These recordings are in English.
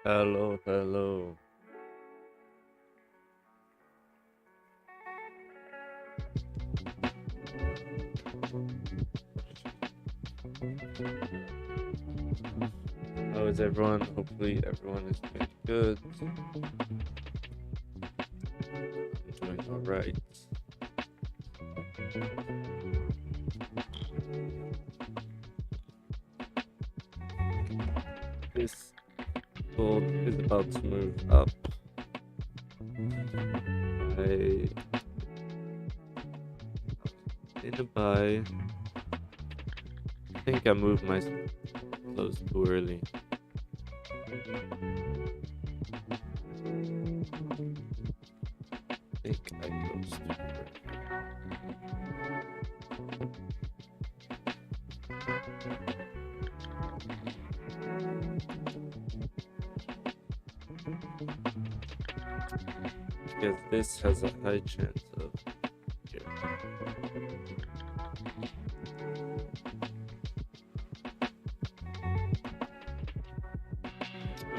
Hello, hello. How is everyone? Hopefully, everyone is doing good. I'm doing all right. This gold is about to move up. I in a buy. I think I moved my close too early. I think I closed too early. Because this has a high chance of here.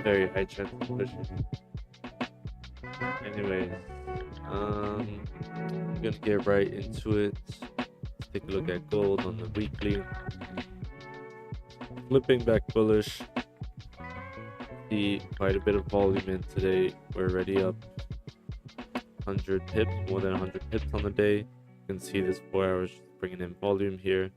Very high chance of pushing. Anyways, I'm gonna get right into it. Let's take a look at gold on the weekly. Flipping back bullish. See quite a bit of volume in today. We're already up 100 pips, more than 100 pips on the day. You can see this 4 hours bringing in volume here.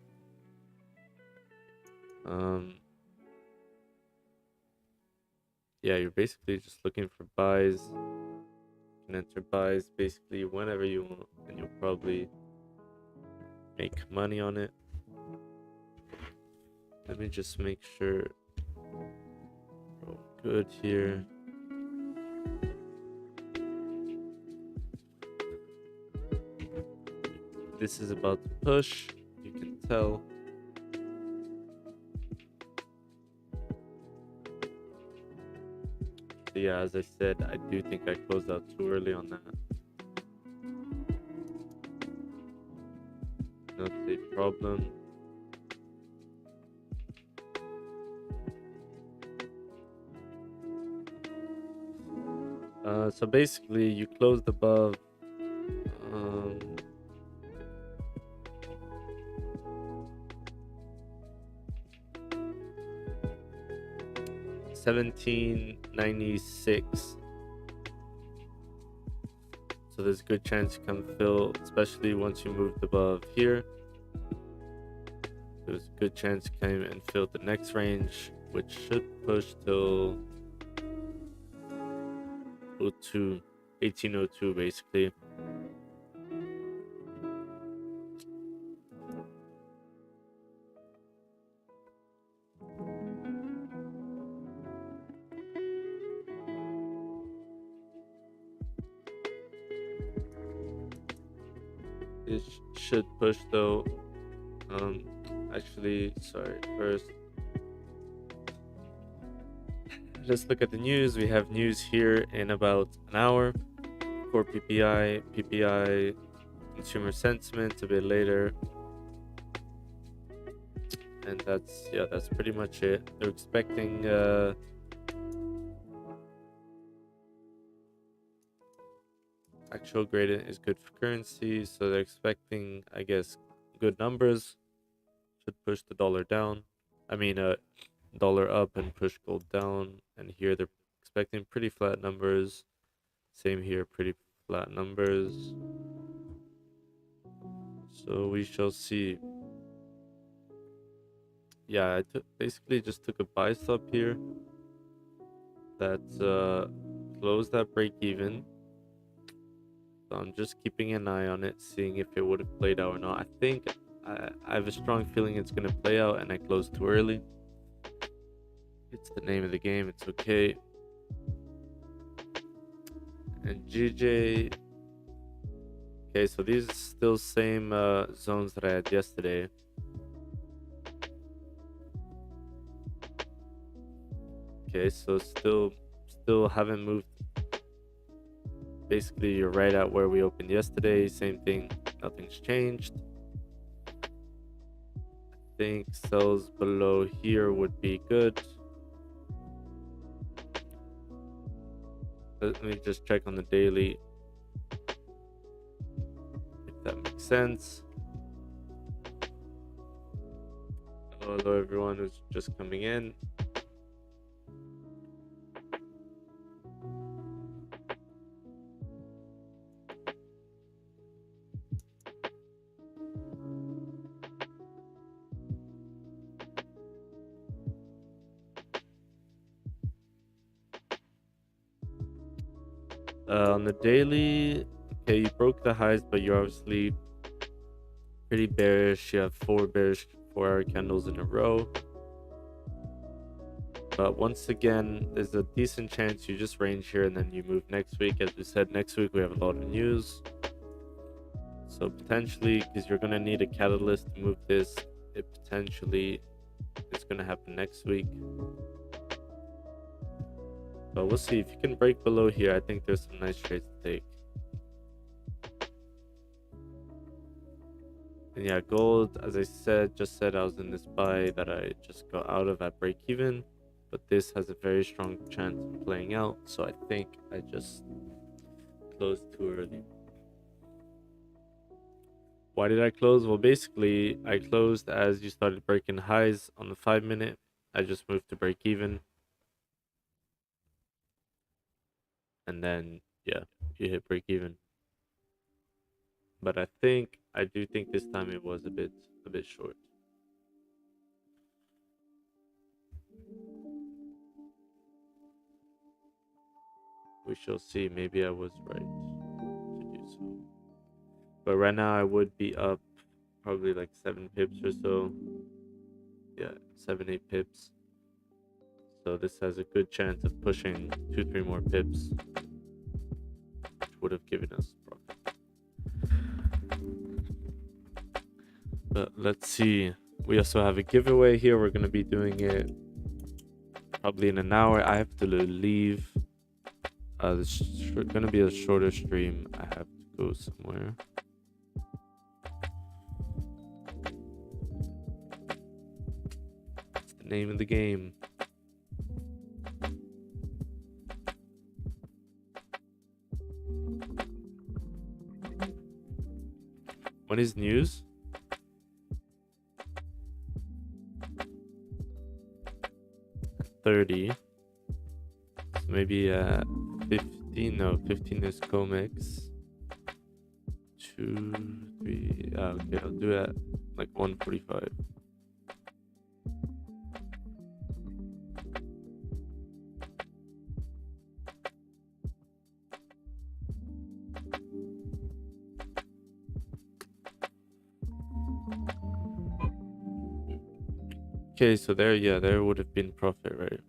Yeah, you're basically just looking for buys. You can enter buys basically whenever you want, and you'll probably make money on it. Let me just make sure we're all good here. This is about to push, you can tell. So yeah, as I said, I do think I closed out too early on that. Not a problem. So basically, you closed above 1796. So there's a good chance you come fill, especially once you moved above here. There's a good chance you came and filled the next range, which should push till 1802 basically. It should push though. Actually, sorry, first let's look at the news. We have news here in about an hour for PPI, consumer sentiment a bit later. And that's pretty much it. They're expecting actual grade is good for currency, so they're expecting, I guess, good numbers. Should push the dollar down. I mean, dollar up and push gold down. And here they're expecting pretty flat numbers. Same here, pretty flat numbers. So we shall see. Yeah, I basically just took a buy stop here. That closed that break even. So I'm just keeping an eye on it, seeing if it would have played out or not. I think I have a strong feeling it's going to play out, and I closed too early. It's the name of the game. It's okay. And GJ. Okay, so these are still same zones that I had yesterday. Okay, so still haven't moved. Basically, you're right at where we opened yesterday. Same thing. Nothing's changed. I think sells below here would be good. Let me just check on the daily if that makes sense. Hello everyone who's just coming in. On the daily, okay, you broke the highs, but you're obviously pretty bearish. You have 4 bearish 4-hour candles in a row. But once again, there's a decent chance you just range here and then you move next week. As we said, next week we have a lot of news. So potentially, because you're going to need a catalyst to move this, it potentially is going to happen next week. But we'll see. If you can break below here, I think there's some nice trades to take. And yeah, gold, as I said, I was in this buy that I just got out of at break even. But this has a very strong chance of playing out. So I think I just closed too early. Why did I close? Well, basically, I closed as you started breaking highs on the 5-minute. I just moved to break even. And then, yeah, you hit break even. But I do think this time it was a bit short. We shall see. Maybe I was right to do so. But right now I would be up probably like 7 pips or so. Yeah, 7-8 pips. So this has a good chance of pushing 2-3 more pips, which would have given us profit. But let's see. We also have a giveaway here. We're gonna be doing it probably in an hour. I have to leave. This is gonna be a shorter stream. I have to go somewhere. It's the name of the game. When is news? $30. So maybe 15. No, 15 is Comex. 2, 3. Okay, I'll do it at like 1:45. Okay, so there would have been profit, right?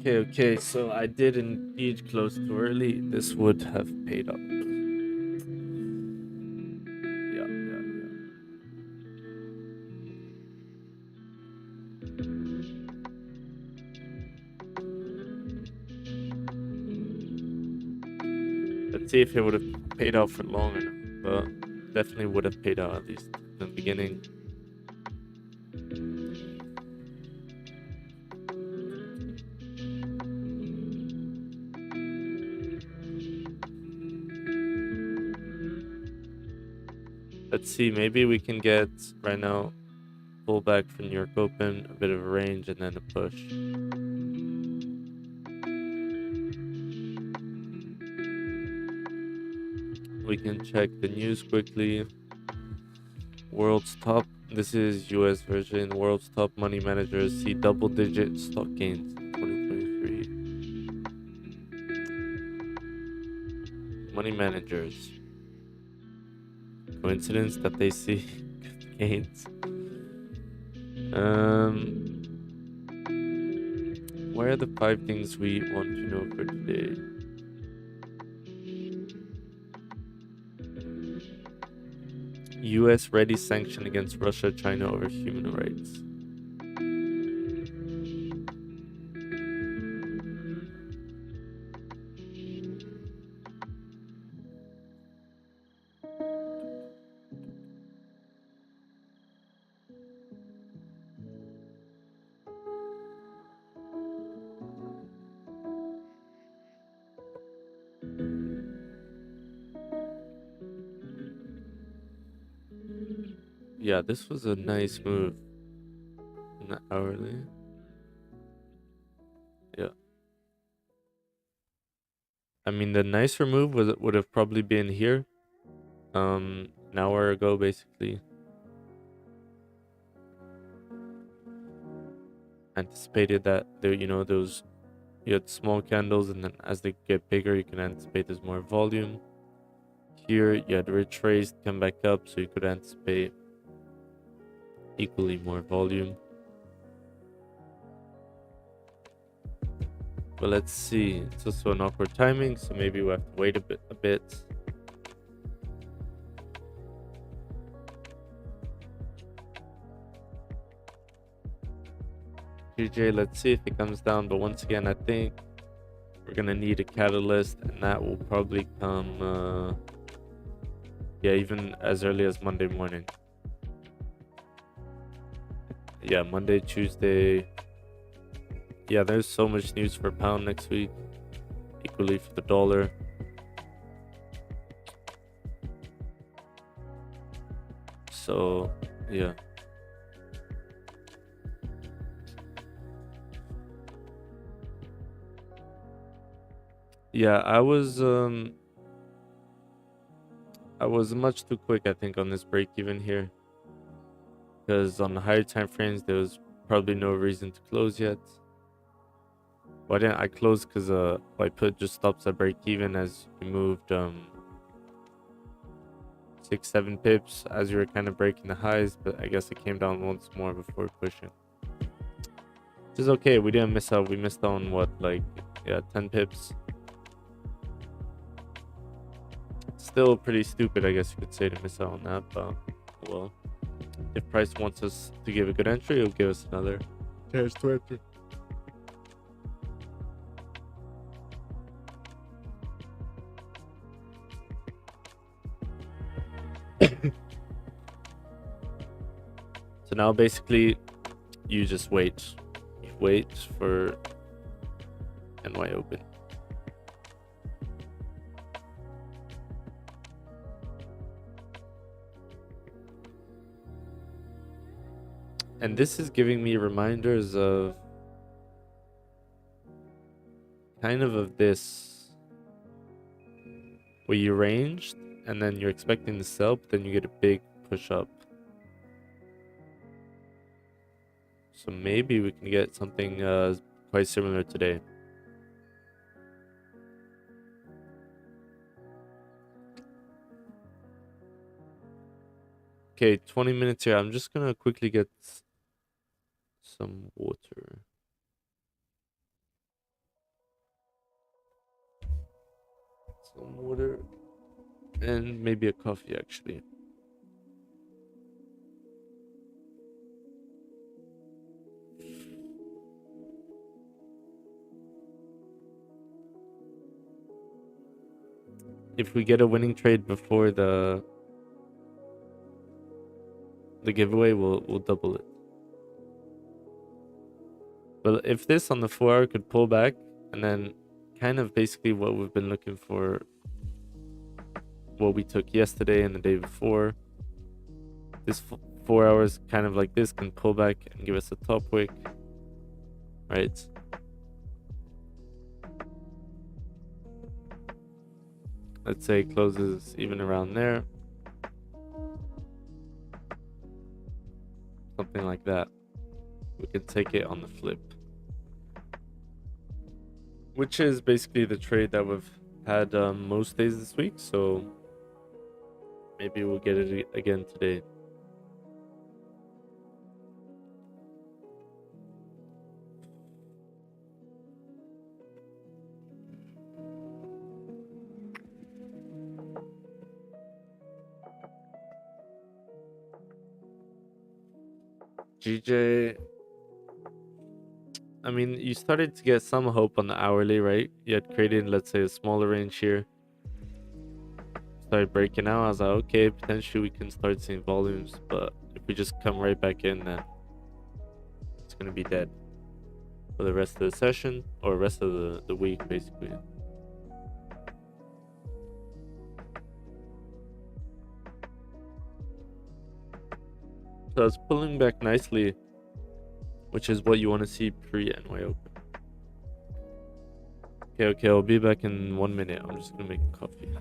Okay, so I did indeed close too early. This would have paid up. Yeah. Let's see if it would have paid out for long enough, but definitely would have paid out at least in the beginning. Let's see, maybe we can get right now pull back from New York Open, a bit of a range, and then a push. We can check the news quickly. World's top, this is US version. World's top money managers see double-digit stock gains in 2023. Money managers. Coincidence that they see good gains? What are the 5 things we want to know for today? US ready sanction against Russia, China over human rights. Yeah, this was a nice move in the hourly. Yeah. I mean, the nicer move would have probably been here. An hour ago, basically. Anticipated that there, those you had small candles, and then as they get bigger, you can anticipate there's more volume. Here, you had retraced, come back up, so you could anticipate equally more volume. But let's see. It's also an awkward timing, so maybe we have to wait a bit. GJ, let's see if it comes down. But once again, I think we're gonna need a catalyst, and that will probably come yeah, even as early as Monday morning. Yeah, Monday, Tuesday. Yeah, there's so much news for pound next week. Equally for the dollar. So, yeah. Yeah, I was much too quick, I think, on this break even here. Because on the higher time frames, there was probably no reason to close yet. Why didn't I close? Because my put just stops at break even as you moved 6-7 pips as you were kind of breaking the highs, but I guess it came down once more before pushing. Which is okay. We didn't miss out. We missed out on what, like, yeah, 10 pips. Still pretty stupid, I guess you could say, to miss out on that, but well, if price wants us to give a good entry, he'll give us another chance to enter. So now basically you just wait. You wait for NY open. And this is giving me reminders of kind of this, where you ranged and then you're expecting to sell, but then you get a big push up. So maybe we can get something quite similar today. Okay, 20 minutes here. I'm just gonna quickly get some water. Some water and maybe a coffee, actually. If we get a winning trade before the giveaway, we'll double it. But if this on the 4-hour could pull back, and then kind of basically what we've been looking for, what we took yesterday and the day before, this 4 hours kind of like this can pull back and give us a top wick, right? Let's say it closes even around there. Something like that. We can take it on the flip. Which is basically the trade that we've had most days this week. So maybe we'll get it again today. GJ, I mean, you started to get some hope on the hourly, right? You had created, let's say, a smaller range here. Started breaking out. I was like, okay, potentially we can start seeing volumes, but if we just come right back in, then it's gonna be dead for the rest of the session or rest of the week, basically. So it's pulling back nicely, which is what you want to see pre-NY open. Okay, I'll be back in 1 minute. I'm just gonna make a coffee.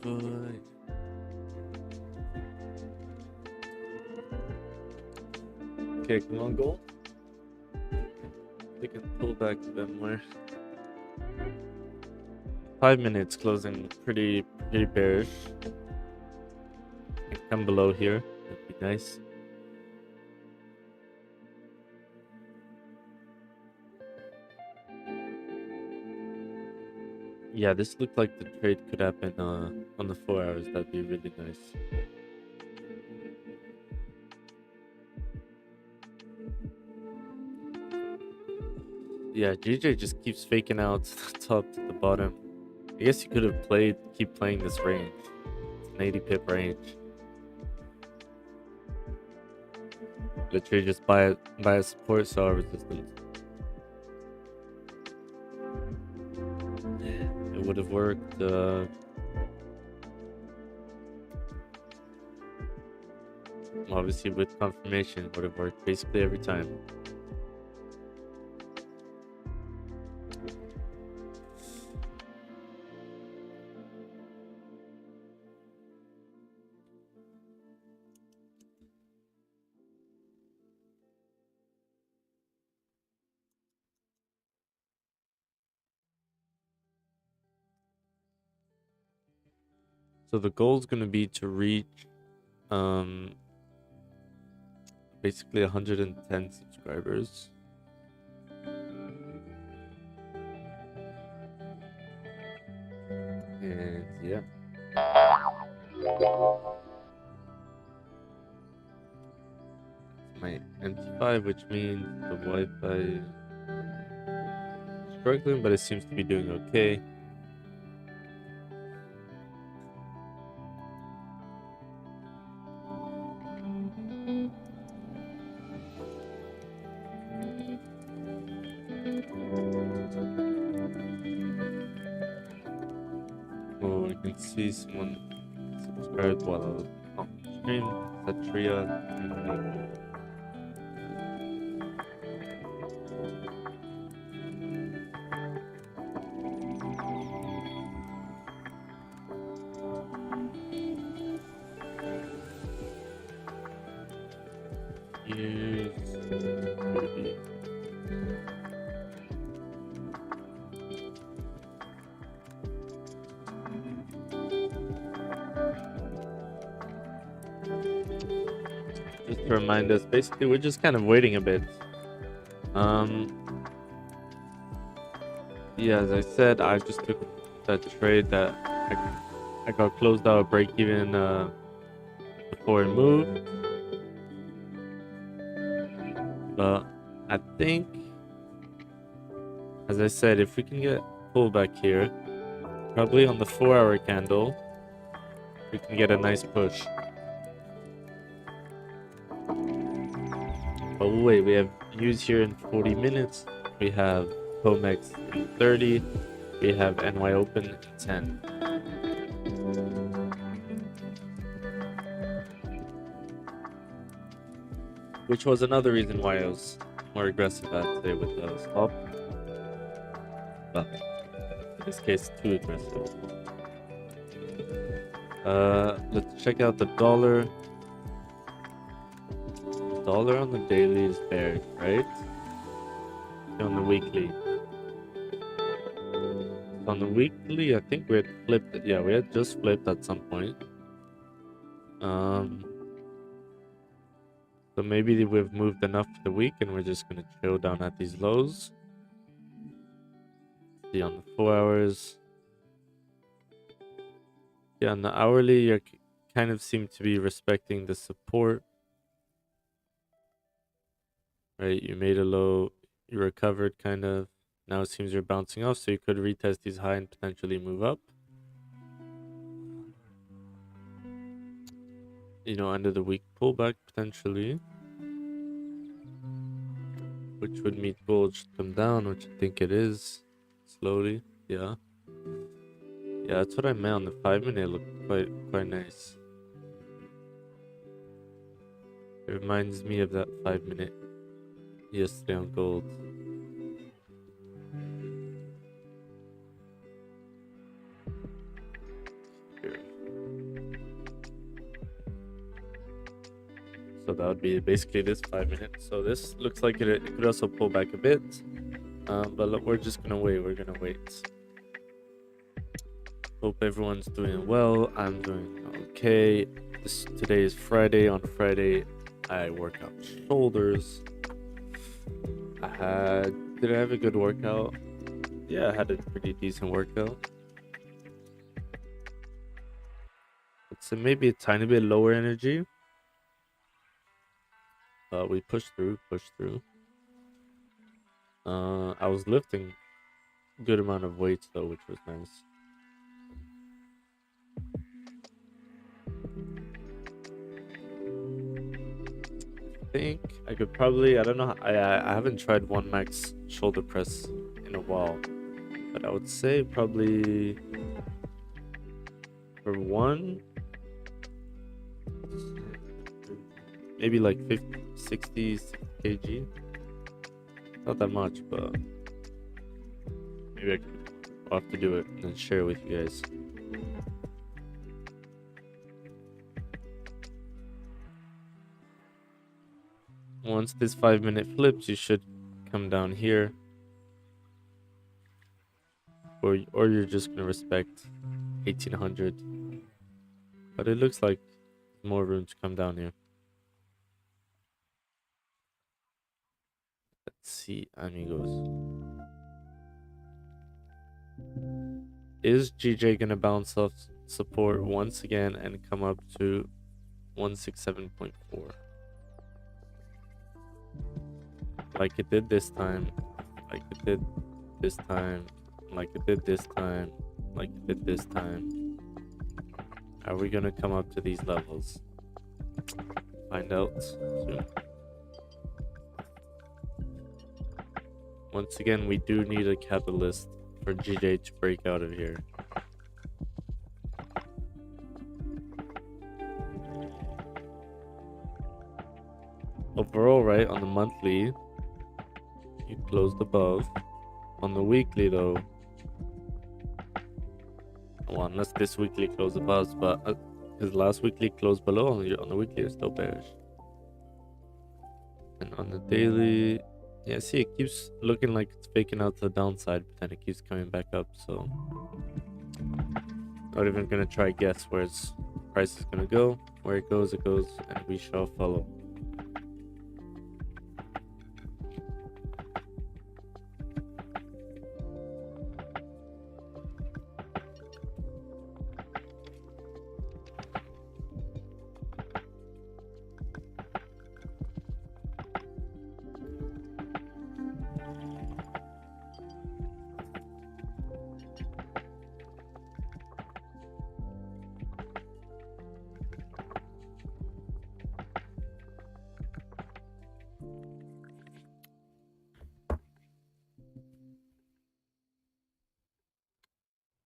Boy. Okay, come on, gold. We can pull back a bit more. 5 minutes closing pretty bearish. Can come below here. That'd be nice. Yeah, this looked like the trade could happen on the 4 hours. That'd be really nice. Yeah, GJ just keeps faking out to the top to the bottom. I guess you could have keep playing this range. It's an 80 pip range. Literally just buy a support, sell a resistance. It would have worked. Obviously, with confirmation, it would have worked basically every time. So the goal is going to be to reach basically 110 subscribers. And yeah. It's my MT5, which means the Wi-Fi is struggling, but it seems to be doing okay. Oh, you can see someone subscribed while I was on stream. Satria. to remind us, basically we're just kind of waiting a bit. Yeah, as I said, I just took that trade that I got closed out break even before it moved. But I think, as I said, if we can get pullback here, probably on the 4-hour candle, we can get a nice push. But wait, we have news here in 40 minutes. We have COMEX in 30. We have NY Open in 10. Which was another reason why I was more aggressive at today with the stop. But in this case, too aggressive. Let's check out the dollar. Dollar on the daily is bearish, right? On the weekly. On the weekly, I think we had flipped it. Yeah, we had just flipped at some point. So maybe we've moved enough for the week and we're just gonna chill down at these lows. See on the 4 hours. Yeah, on the hourly, you kind of seem to be respecting the support. Right, you made a low, you recovered kind of. Now it seems you're bouncing off, so you could retest these high and potentially move up. You know, end of the week pullback potentially. Which would mean gold should come down, which I think it is. Slowly, yeah. Yeah, that's what I meant on the 5-minute. It looked quite nice. It reminds me of that 5-minute yesterday on gold. Here. So that would be basically this 5-minute. So this looks like it could also pull back a bit. But look, we're just gonna wait. We're gonna wait. Hope everyone's doing well. I'm doing okay. Today is Friday. On Friday, I work out shoulders. Did I have a good workout? Yeah, I had a pretty decent workout. It's maybe a tiny bit lower energy. But we pushed through. I was lifting a good amount of weights though, which was nice. I think I could probably, I don't know, I haven't tried one max shoulder press in a while, but I would say probably for one, maybe like 50, 60 kg. Not that much, but maybe I'll have to do it and then share it with you guys. Once this 5-minute flips, you should come down here. Or you're just gonna respect 1800. But it looks like more room to come down here. Let's see, amigos. Is GJ gonna bounce off support once again and come up to 167.4? Like it did this time, like it did this time, like it did this time, like it did this time. Are we gonna come up to these levels? Find out soon. Once again, we do need a catalyst for GJ to break out of here. Overall, right, on the monthly, you closed above. On the weekly, though, well, unless this weekly closed above, but his last weekly closed below, on the weekly, it's still bearish. And on the daily, yeah, see, it keeps looking like it's faking out to the downside, but then it keeps coming back up, so not even gonna try guess where its price is gonna go. Where it goes, and we shall follow.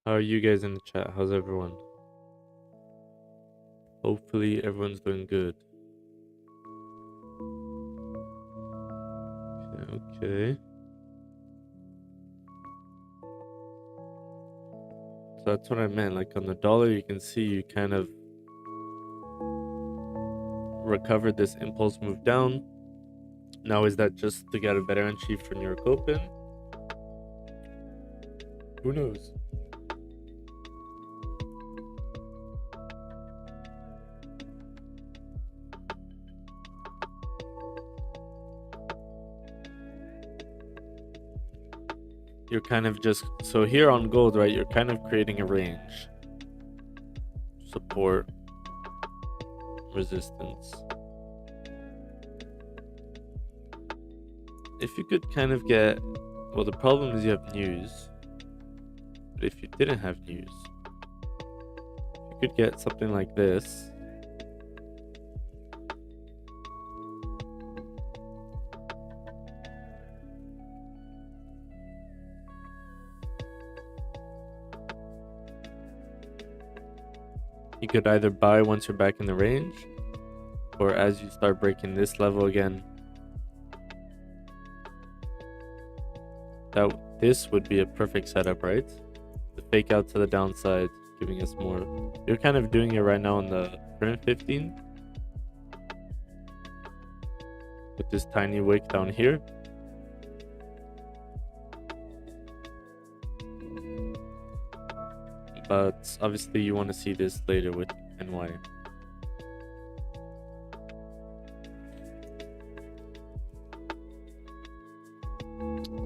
How are you guys in the chat? How's everyone? Hopefully everyone's doing good. Okay. So that's what I meant. Like on the dollar, you can see you kind of recovered this impulse move down. Now, is that just to get a better entry for New York Open? Who knows? You're kind of just, so here on gold, right, you're kind of creating a range. Support, resistance. If you could kind of get, well, the problem is you have news. But if you didn't have news, you could get something like this. You could either buy once you're back in the range, or as you start breaking this level again, this would be a perfect setup, right? The fake out to the downside, giving us more. You're kind of doing it right now on the current 15 with this tiny wick down here. But obviously you want to see this later with NY.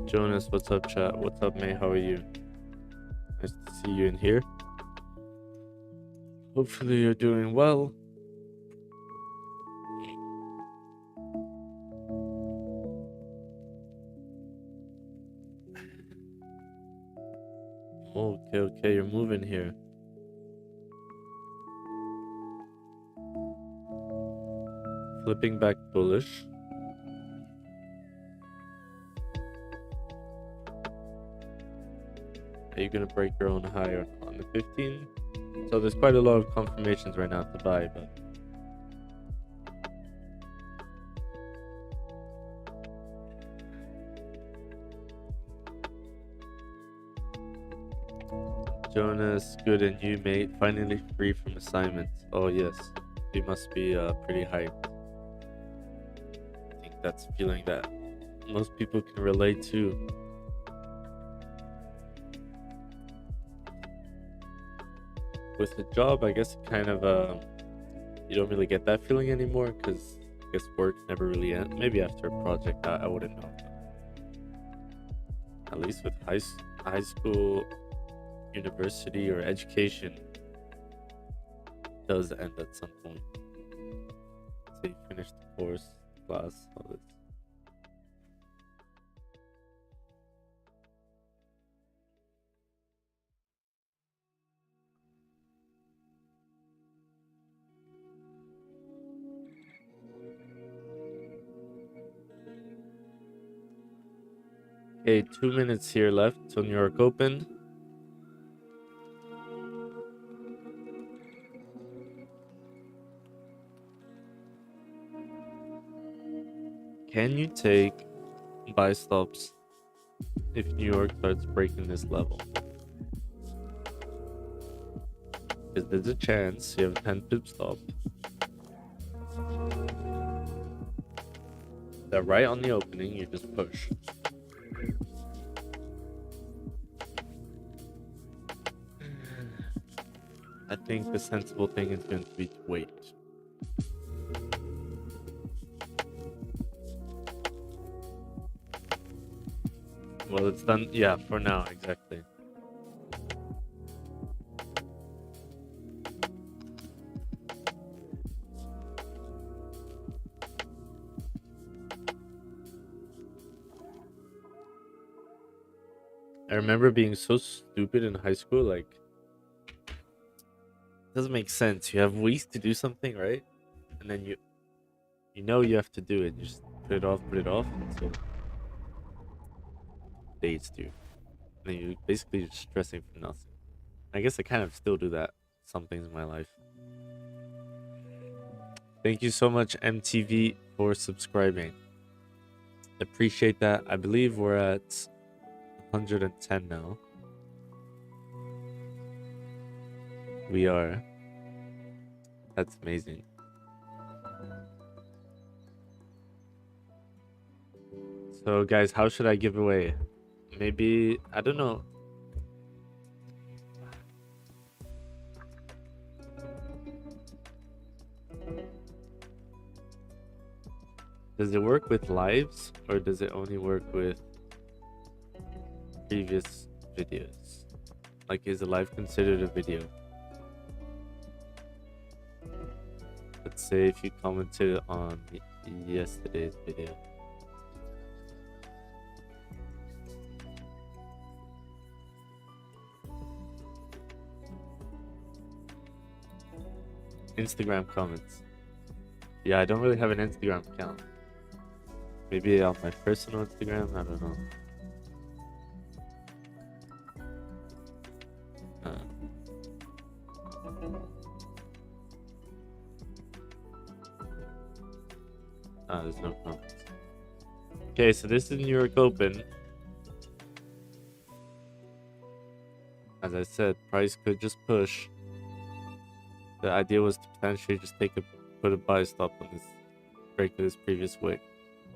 Jonas, what's up, chat? What's up, May? How are you? Nice to see you in here. Hopefully you're doing well. Okay, you're moving here. Flipping back bullish. Are you gonna break your own high on the 15? So there's quite a lot of confirmations right now to buy, but Jonas, good, and you, mate. Finally free from assignments. Oh yes, you must be pretty hyped. I think that's a feeling that most people can relate to. With the job, I guess kind of you don't really get that feeling anymore because I guess work never really ends. Maybe after a project, I wouldn't know. At least with high school, university, or education, does end at some point. So you finish the course, class, all this. Okay, 2 minutes here left till New York Open. Can you take buy stops if New York starts breaking this level? Because there's a chance you have a 10 pip stop. That right on the opening, you just push. I think the sensible thing is going to be to wait. Well, it's done. Yeah, for now, exactly. I remember being so stupid in high school, like, it doesn't make sense. You have weeks to do something, right? And then you know you have to do it. You just put it off until days do. And then you basically just stressing for nothing. I guess I kind of still do that. Some things in my life. Thank you so much, MTV, for subscribing. Appreciate that. I believe we're at 110 now. We are. That's amazing. So, guys, how should I give away? Maybe, I don't know. Does it work with lives or does it only work with previous videos? Like, is a live considered a video? Let's say if you commented on yesterday's video. Instagram comments. Yeah, I don't really have an Instagram account. Maybe on my personal Instagram, I don't know. There's no comments. Okay, so this is New York Open. As I said, price could just push. The idea was to potentially just put a buy stop on this break of this previous wick.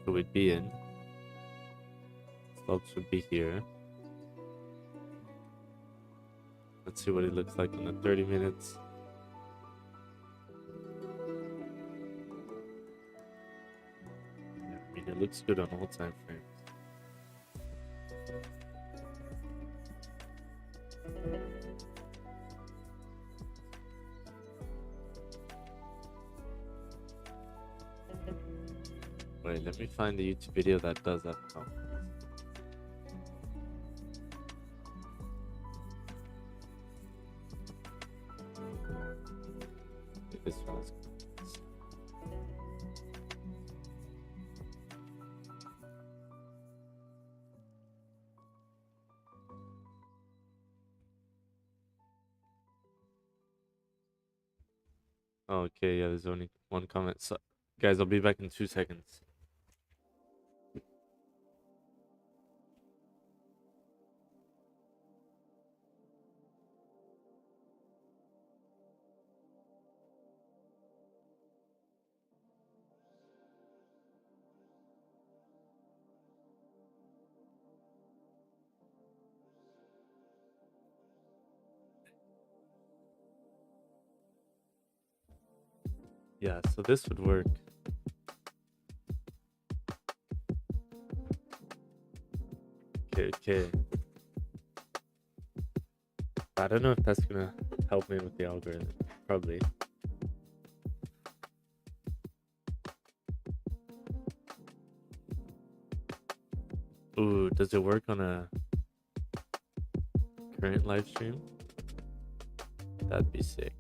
So we'd be in. Stops would be here. Let's see what it looks like in the 30 minutes. Yeah, I mean, it looks good on all time frames. Wait, let me find the YouTube video that does that. Oh. This one's okay, yeah, there's only one comment. So, guys, I'll be back in 2 seconds. Yeah, so this would work. Okay. I don't know if that's gonna help me with the algorithm. Probably. Ooh, does it work on a current live stream? That'd be sick.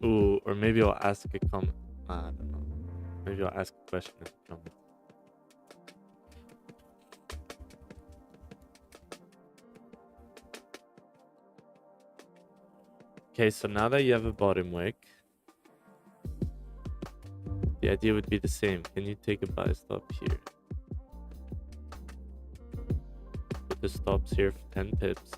Ooh, or maybe I'll ask a comment. I don't know. Maybe I'll ask a question in the comment. Okay, so now that you have a bottom wick, the idea would be the same. Can you take a buy stop here? Put the stops here for 10 pips.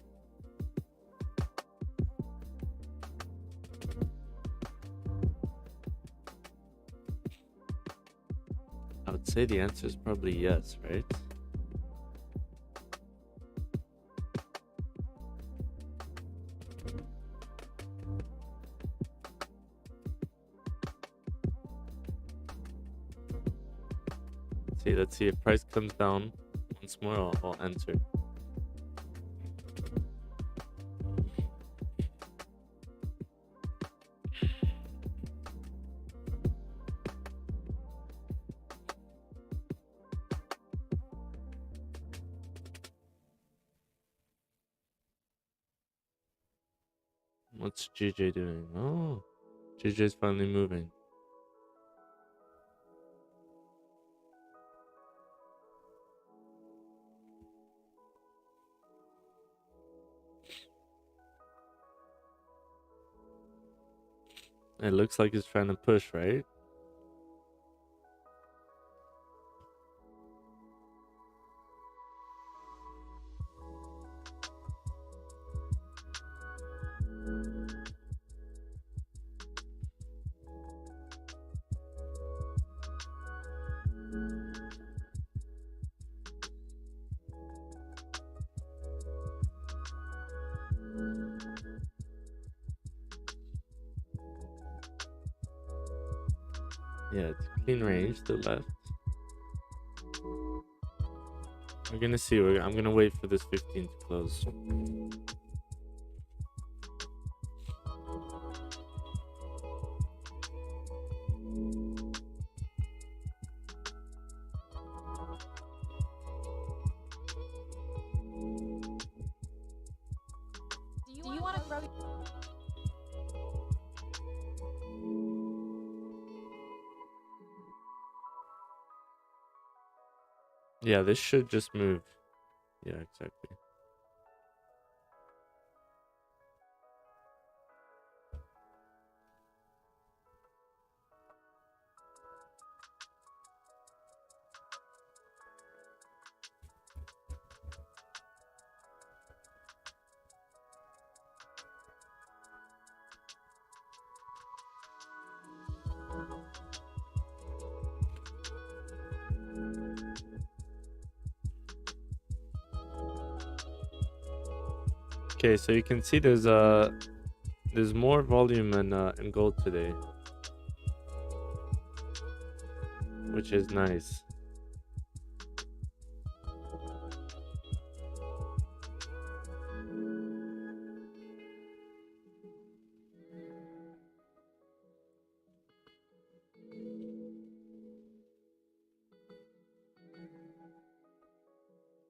I would say the answer is probably yes, right? Let's see if price comes down once more, I'll enter. What's GJ doing? Oh, GJ's finally moving. It looks like he's trying to push, right? Yeah, it's clean range to the left. We're gonna see. I'm gonna wait for this 15 to close. Do you want to grow? Yeah, this should just move. Yeah, exactly. Okay, so you can see there's more volume in gold today, which is nice.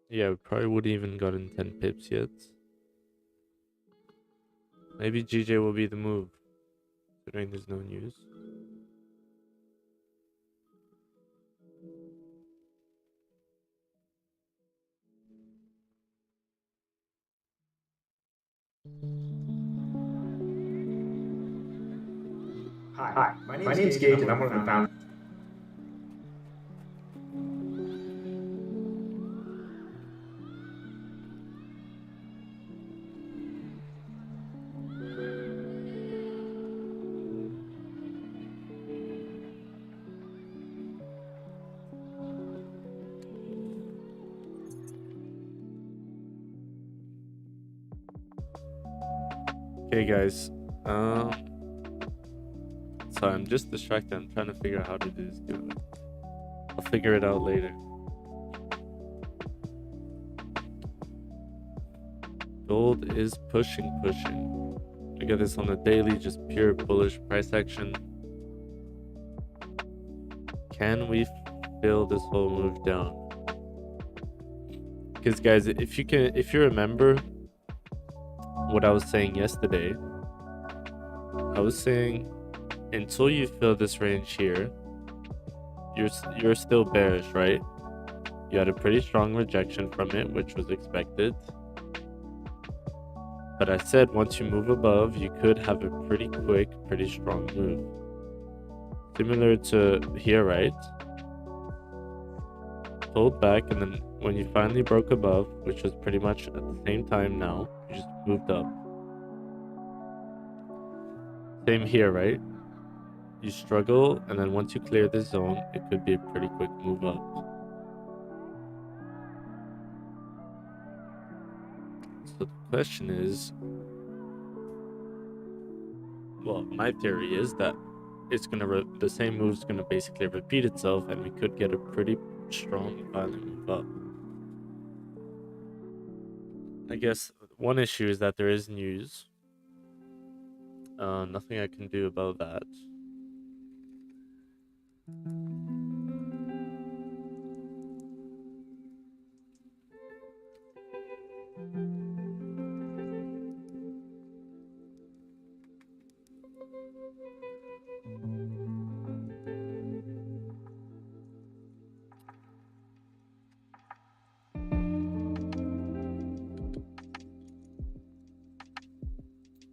Yeah, we probably wouldn't even gotten 10 pips yet. Maybe GJ will be the move, considering there's no news. Hi, my name's Gage and I'm one of the founders. Okay, guys. Sorry, I'm just distracted. I'm trying to figure out how to do this giveaway. I'll figure it out later. Gold is pushing. Look at this on the daily, just pure bullish price action. Can we fill this whole move down? Because guys, if you remember what I was saying yesterday, I was saying until you fill this range here, you're still bearish, right? You had a pretty strong rejection from it, which was expected. But I said once you move above, you could have a pretty quick, pretty strong move. Similar to here, right? Pulled back, and then when you finally broke above, which was pretty much at the same time now, you just moved up. Same here, right? You struggle, and then once you clear this zone, it could be a pretty quick move up. So the question is, well, my theory is that it's gonna the same move's gonna basically repeat itself, and we could get a pretty strong violent move up. I guess one issue is that there is news. Nothing I can do about that.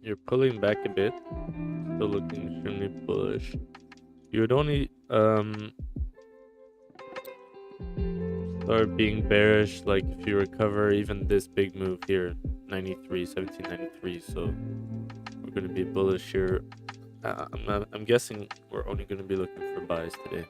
You're pulling back a bit. Still looking extremely bullish. You would only start being bearish like if you recover even this big move here, 1793. So we're going to be bullish here. I'm guessing we're only going to be looking for buys today.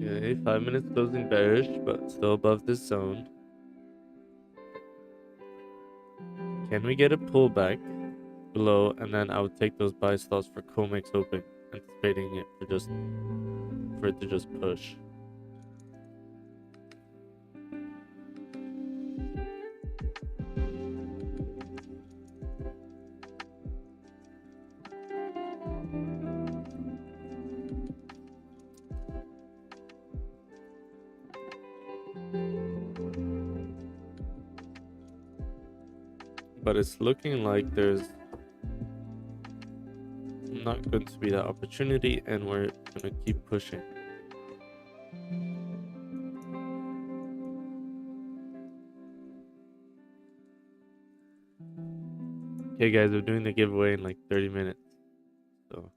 Okay, 5 minutes closing bearish, but still above this zone. Can we get a pullback below, and then I would take those buy stops for COMEX open, anticipating it for it to just push. But it's looking like there's not going to be that opportunity, and we're going to keep pushing. Okay, guys, we're doing the giveaway in like 30 minutes. So.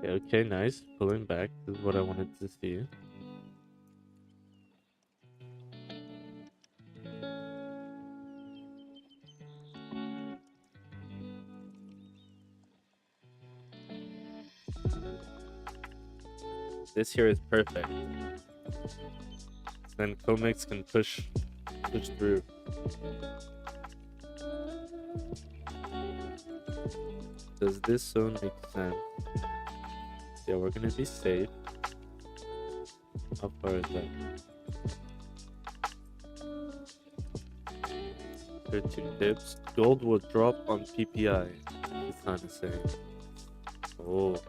Okay, nice. Pulling back. This is what I wanted to see. This here is perfect. Then COMEX can push through. Does this zone make sense? Yeah, we're gonna be safe. How far is that? 13 pips. Gold will drop on PPI. It's not the same. Oh.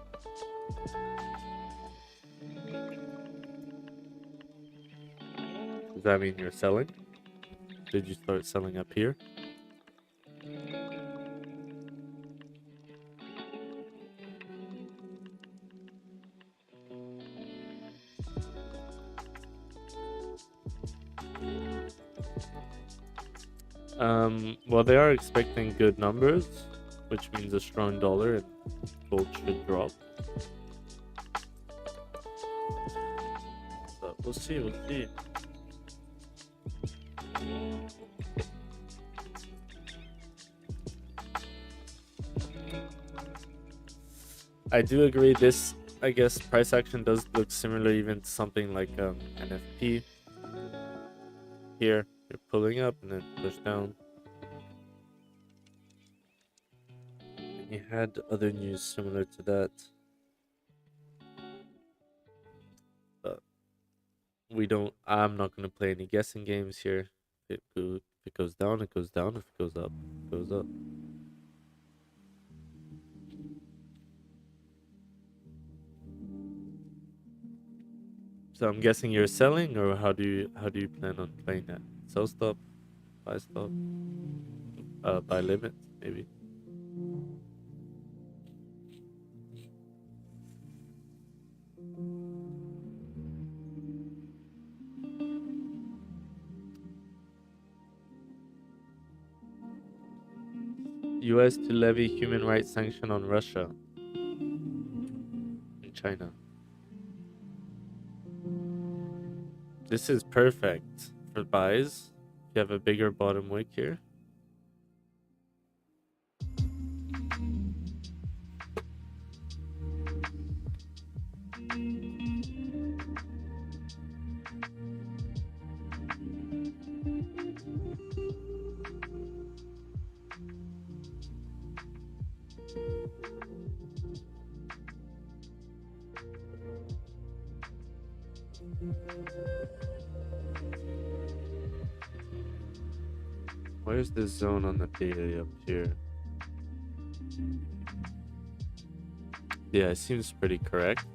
Does that mean you're selling? Did you start selling up here? Well, they are expecting good numbers, which means a strong dollar, and gold should drop. But we'll see, we'll see. I do agree this, I guess, price action does look similar even to something like NFP. Here, you're pulling up and then push down. And you had other news similar to that. But I'm not going to play any guessing games here. If it goes down, it goes down. If it goes up, it goes up. So I'm guessing you're selling, or how do you plan on playing that? Sell stop, buy stop, buy limit, maybe. US to levy human rights sanction on Russia and China. This is perfect for buys. If you have a bigger bottom wick here. Where's this zone on the daily up here? Yeah, it seems pretty correct.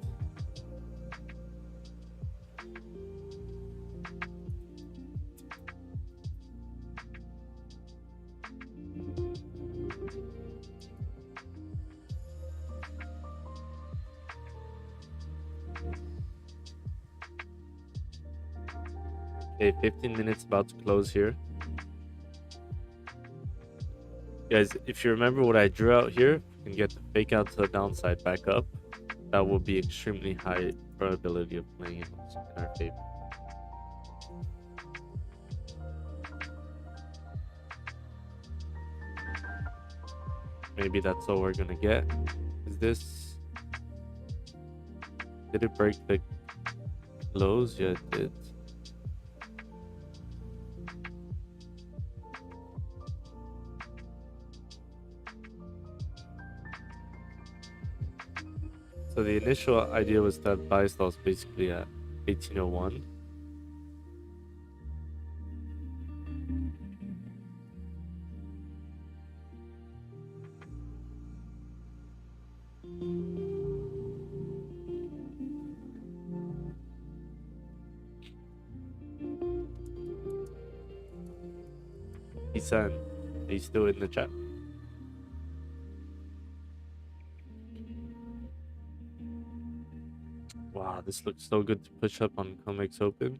Okay, 15 minutes about to close here. Guys, if you remember what I drew out here, and get the fake out to the downside back up, that will be extremely high probability of playing in our favor. Maybe that's all we're gonna get. Is this... Did it break the lows? Yeah, it did. So the initial idea was that buy stall is basically at 1801. Isan, are you still in the chat? Wow, this looks so good to push up on Comex Open,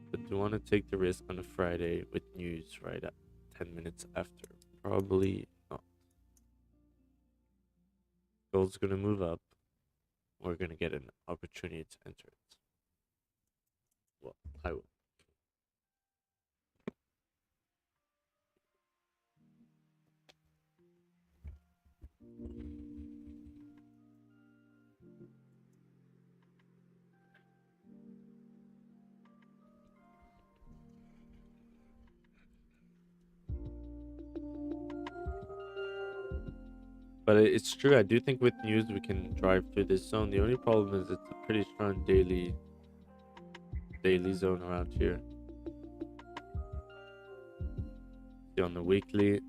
but do you want to take the risk on a Friday with news right at 10 minutes after? Probably not. Gold's gonna move up. We're gonna get an opportunity to enter it. Well, I will. But it's true, I do think with news we can drive through this zone. The only problem is it's a pretty strong daily zone around here. See on the weekly.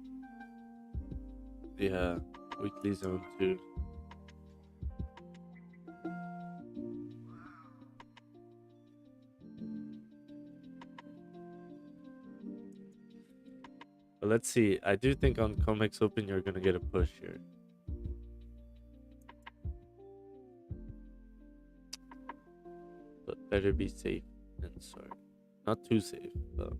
Yeah, weekly zone too. But let's see. I do think on Comex Open you're gonna get a push here. But better be safe than sorry. Not too safe, but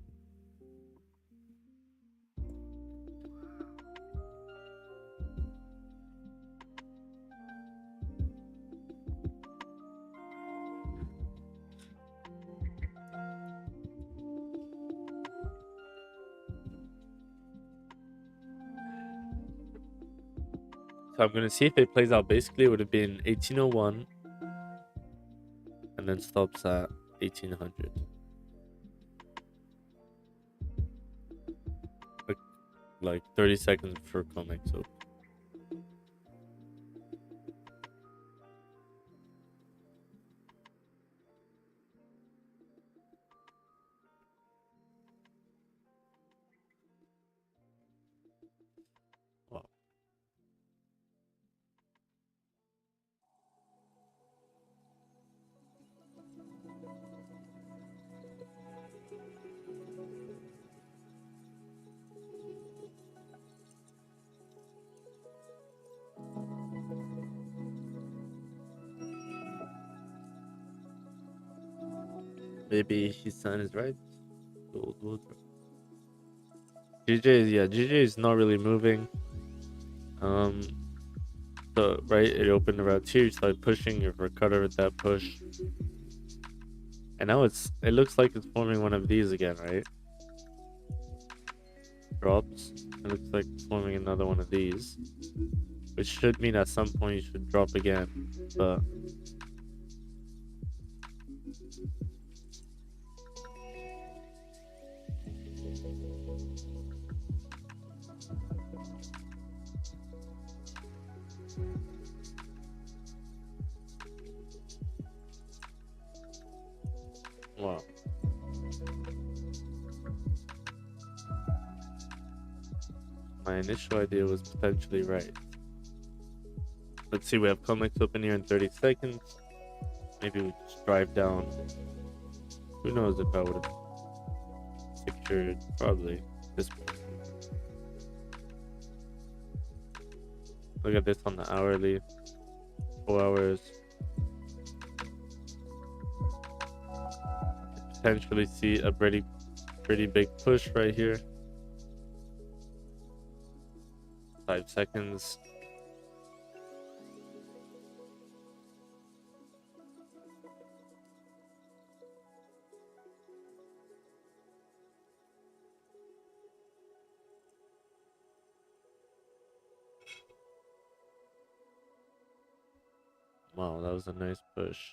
so I'm gonna see if it plays out. Basically, it would have been 1801 and then stops at 1800. Like 30 seconds before Comex Open. Wow. Maybe his son is right. Gold will drop. GJ is not really moving. So right, it opened around here, you started pushing, you've recovered that push. And now it looks like it's forming one of these again, right? Drops. It looks like it's forming another one of these. Which should mean at some point you should drop again. But wow. my initial idea was potentially right. Let's see, we have Comex open here in 30 seconds. Maybe we just drive down. Who knows if I would have secured, probably this one. Look at this on the hourly, 4 hours. Potentially see a pretty big push right here. 5 seconds. Wow, that was a nice push.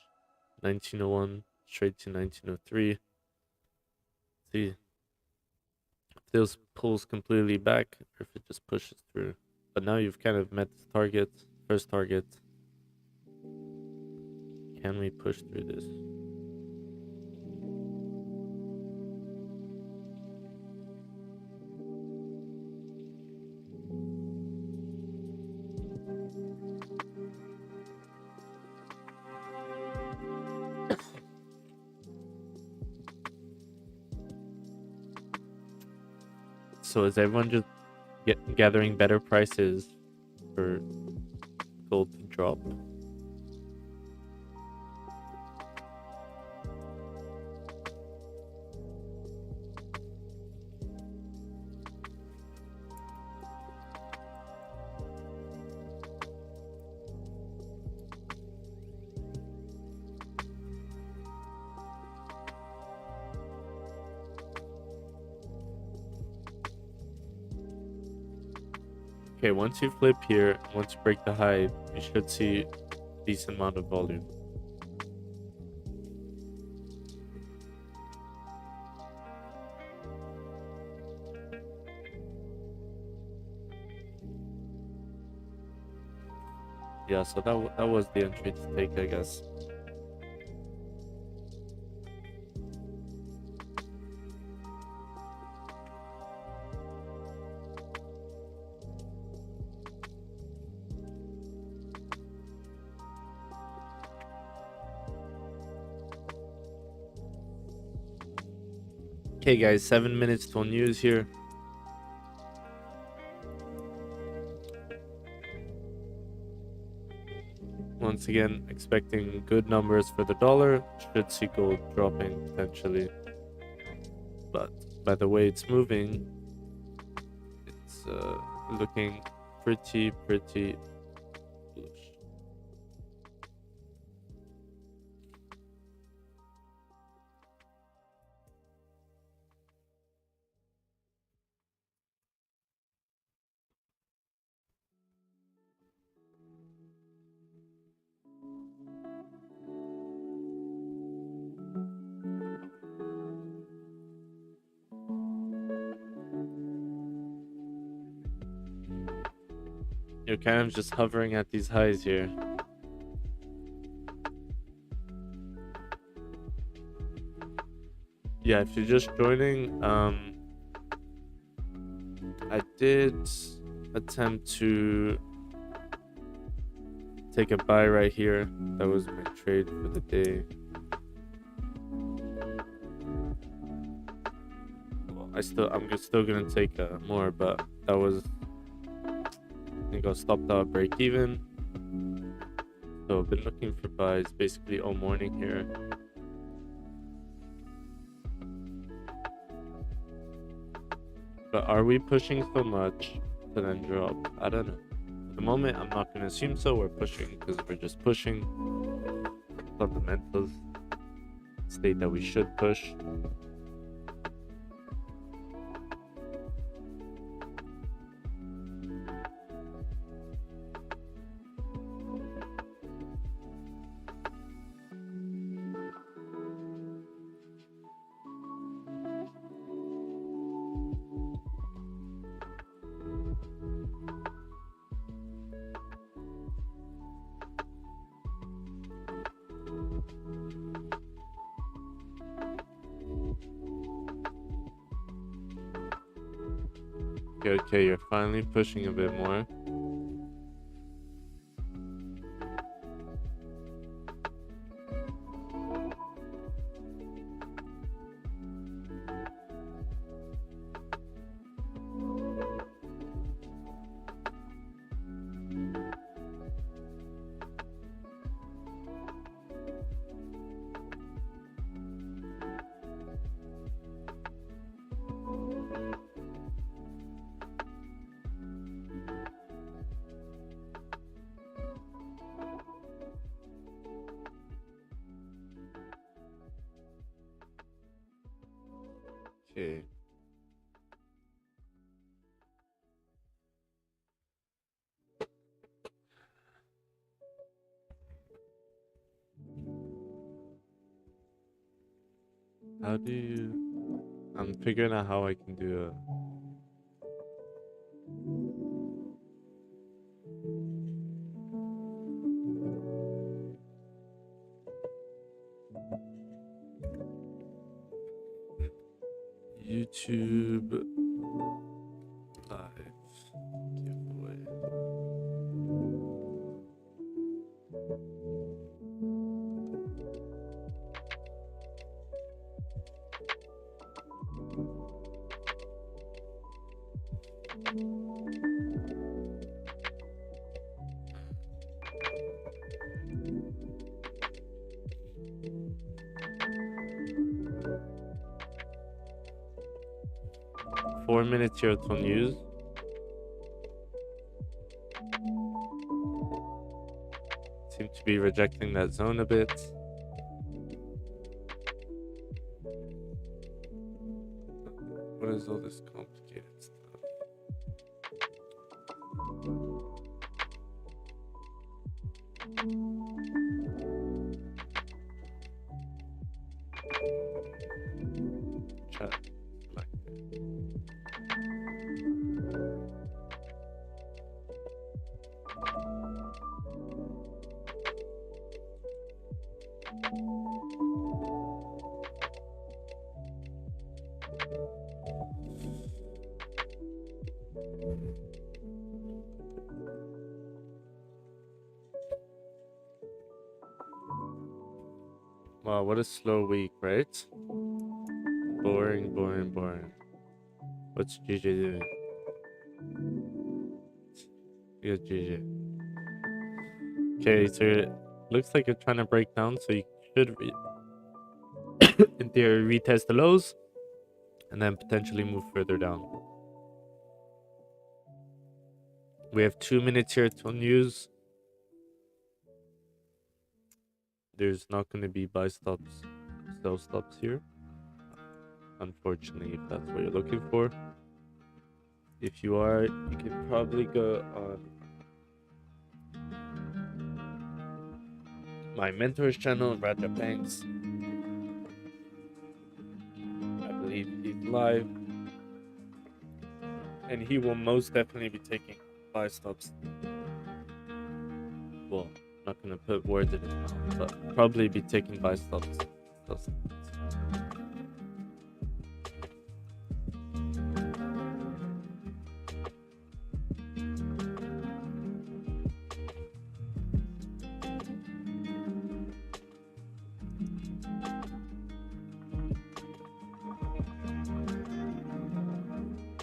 1901 straight to 1903. See if this pulls completely back or if it just pushes through. But now you've kind of met the target, first target. Can we push through this? So is everyone just gathering better prices for gold to drop? Okay, once you flip here, once you break the high, you should see a decent amount of volume. Yeah, so that was the entry to take, I guess. Okay, guys, 7 minutes till news here. Once again, expecting good numbers for the dollar. Should see gold dropping potentially. But by the way it's moving, it's looking pretty bullish. You're kind of just hovering at these highs here. Yeah, if you're just joining, I did attempt to take a buy right here. That was my trade for the day. Well, I'm still gonna take more, but that was, I think I'll stop that break even. So I've been looking for buys basically all morning here. But are we pushing so much to then drop? I don't know. At the moment, I'm not going to assume so. We're pushing because we're just pushing. Fundamentals state that we should push. Okay, you're finally pushing a bit more. Okay. How do you... I'm figuring out how I can do a... YouTube live giveaway. Four minutes here to news. Seem to be rejecting that zone a bit. What is all this complicated stuff? Chat. Like wow, what a slow week, right? Boring, boring, boring. What's GJ doing? Yeah, GJ. Okay, so it looks like you're trying to break down, so you should, in theory, retest the lows and then potentially move further down. We have 2 minutes here till news. There's not going to be buy stops, sell stops here. Unfortunately, if that's what you're looking for. If you are, you can probably go on my mentor's channel, Raja Banks. I believe he's live. And he will most definitely be taking buy stops. Well, I'm not going to put words in his mouth, but probably be taking buy stops.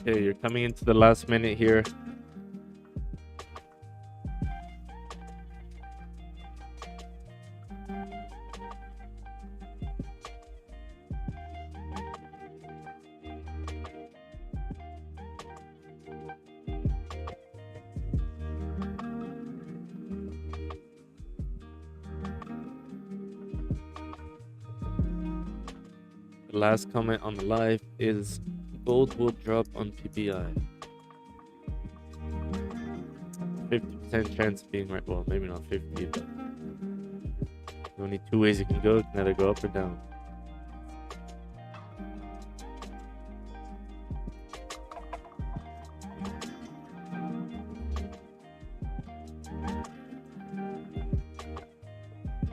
Okay, you're coming into the last minute here. The last comment on the live is gold will drop on PPI. 50% chance of being right. Well, maybe not 50, but only two ways it can go. It can either go up or down.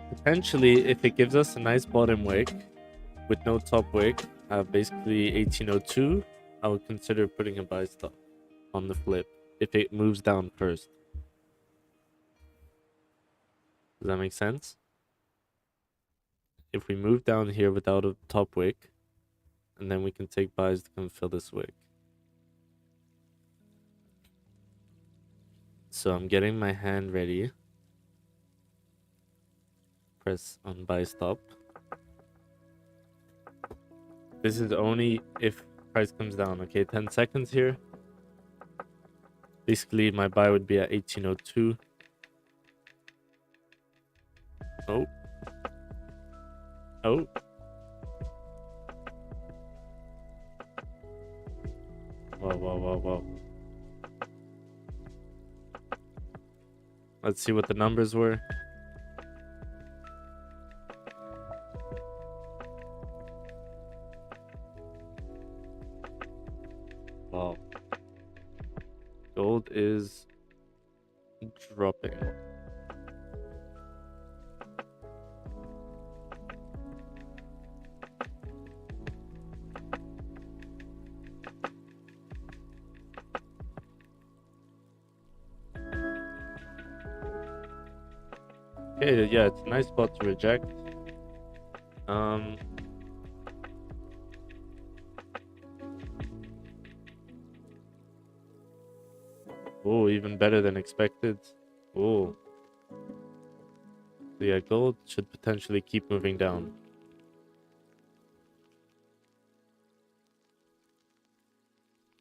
Potentially, if it gives us a nice bottom wick with no top wick, basically 1802, I would consider putting a buy stop. on the flip if it moves down first. Does that make sense? If we move down here without a top wick, and then we can take buys to come fill this wick. So I'm getting my hand ready. Press on buy stop. This is only if price comes down. Okay, 10 seconds here. Basically, my buy would be at 1802. Oh. Oh. Whoa. Let's see what the numbers were. Wow. Gold is dropping. Okay, yeah, it's a nice spot to reject. Oh, even better than expected. Oh. So yeah, gold should potentially keep moving down.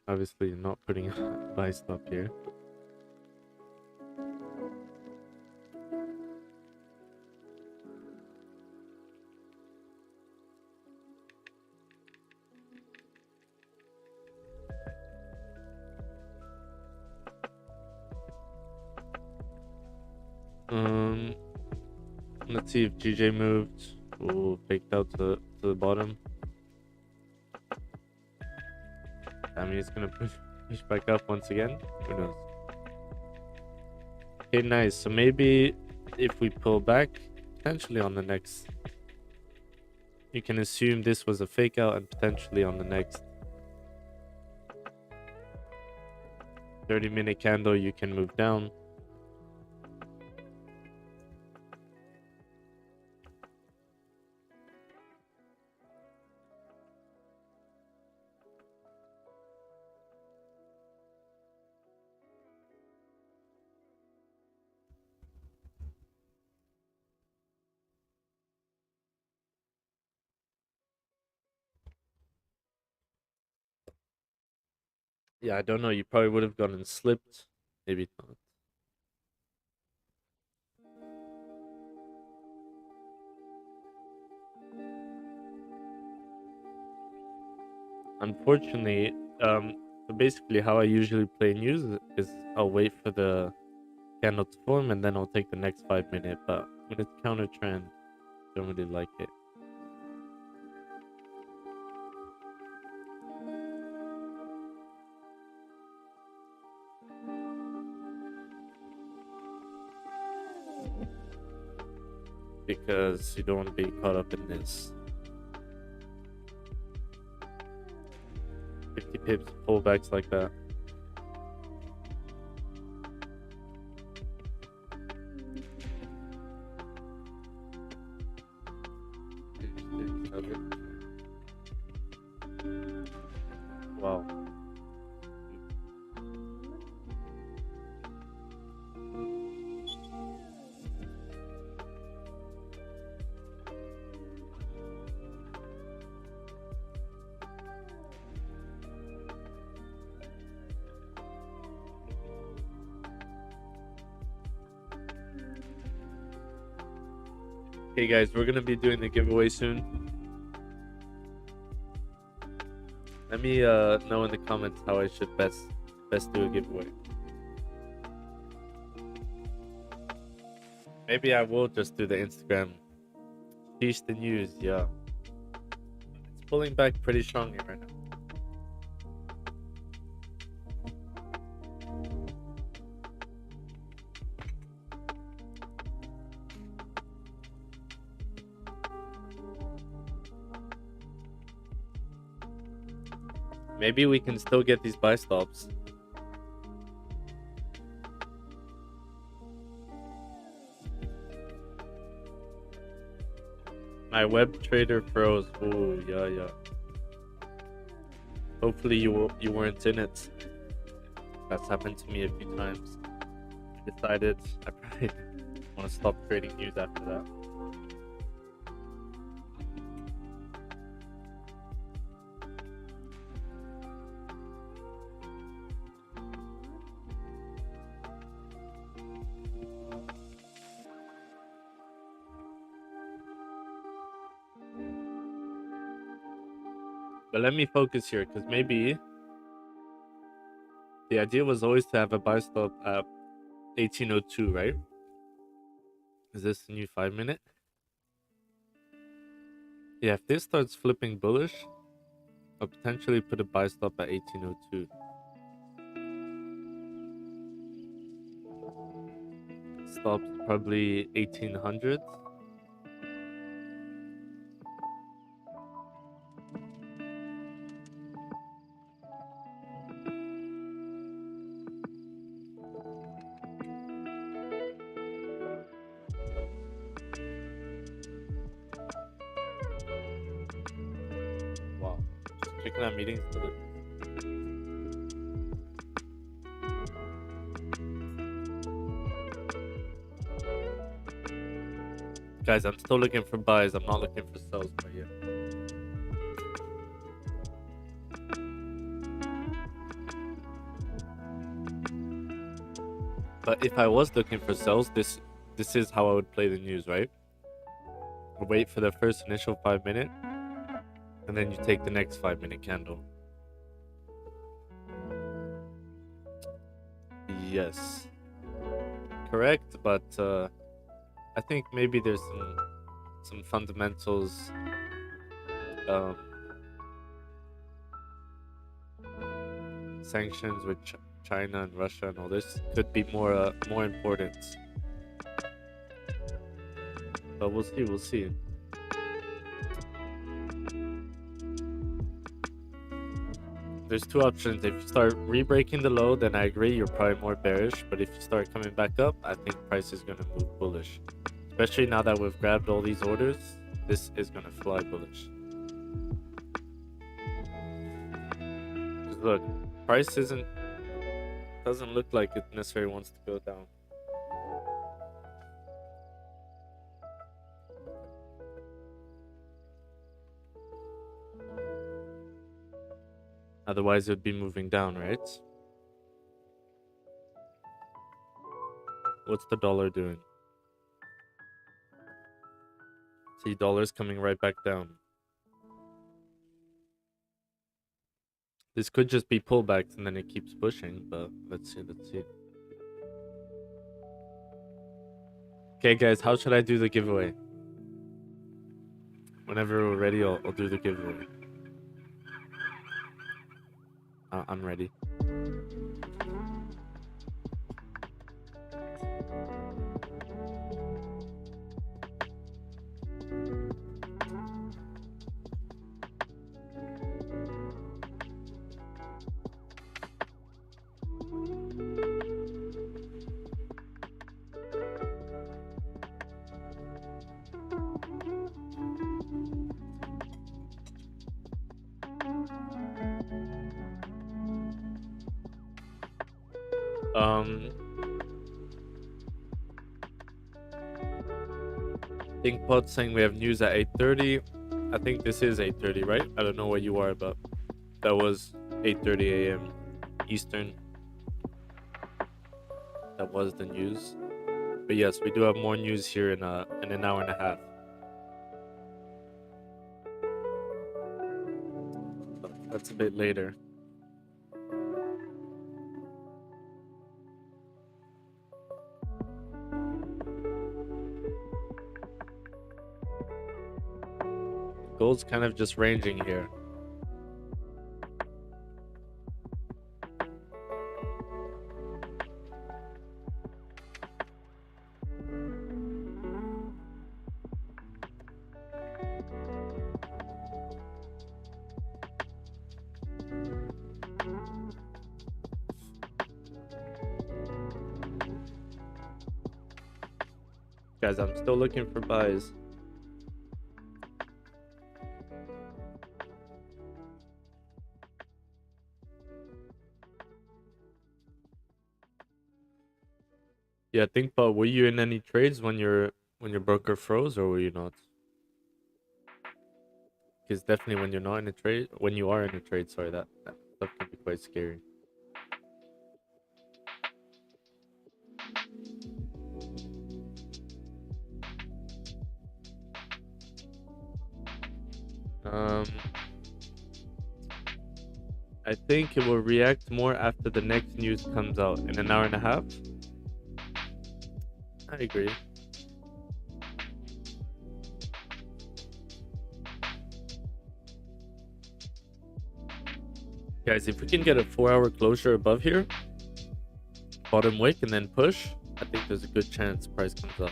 Obviously, not putting a buy stop here. Let's see if GJ moved. Oh, faked out to the bottom. I mean, it's gonna push back up once again. Who knows? Okay, nice. So maybe if we pull back, potentially on the next, you can assume this was a fake out, and potentially on the next 30-minute candle, you can move down. Yeah, I don't know. You probably would have gone and slipped. Maybe not. Unfortunately, so basically how I usually play news is I'll wait for the candle to form and then I'll take the next 5 minute. But when it's counter trend, don't really like it. Because you don't want to be caught up in this 50 pips pullbacks like that. Wow. Okay guys, we're gonna be doing the giveaway soon. Let me know in the comments how I should best do a giveaway. Maybe I will just do the Instagram. Sheesh the news, yeah. It's pulling back pretty strongly right now. Maybe we can still get these buy stops. My web trader froze. Oh yeah. Hopefully you weren't in it. That's happened to me a few times. I decided I probably want to stop trading news after that. But let me focus here, because maybe the idea was always to have a buy stop at 1802, right? Is this the new 5-minute? Yeah, if this starts flipping bullish, I'll potentially put a buy stop at 1802. Stops probably 1800. Wow. Just checking out meetings for the guys, I'm still looking for buys. I'm not looking for sells, but yeah. But if I was looking for sells, this is how I would play the news, right? Wait for the first initial 5-minute, and then you take the next 5-minute candle. Yes, correct. But I think maybe there's some fundamentals. Sanctions with China and Russia and all this could be more important. But we'll see. We'll see. There's two options. If you start re-breaking the low, then I agree, you're probably more bearish. But if you start coming back up, I think price is going to move bullish. Especially now that we've grabbed all these orders, this is going to fly bullish. Because look, price doesn't look like it necessarily wants to go down. Otherwise, it would be moving down, right? What's the dollar doing? See, dollar's coming right back down. This could just be pullbacks and then it keeps pushing, but let's see. Okay, guys, how should I do the giveaway? Whenever we're ready, I'll do the giveaway. I'm ready. Thinkpot saying we have news at 8:30. I think this is 8:30, right? I don't know where you are, but that was 8:30 a.m. Eastern. That was the news. But yes, we do have more news here in an hour and a half. But that's a bit later. Gold's kind of just ranging here. Guys, I'm still looking for buys. Yeah, I think. But were you in any trades when your broker froze, or were you not? Because definitely when you're not in a trade, when you are in a trade, sorry, that stuff can be quite scary. I think it will react more after the next news comes out in an hour and a half. I agree. Guys, if we can get a 4-hour closure above here, bottom wick, and then push, I think there's a good chance price comes up.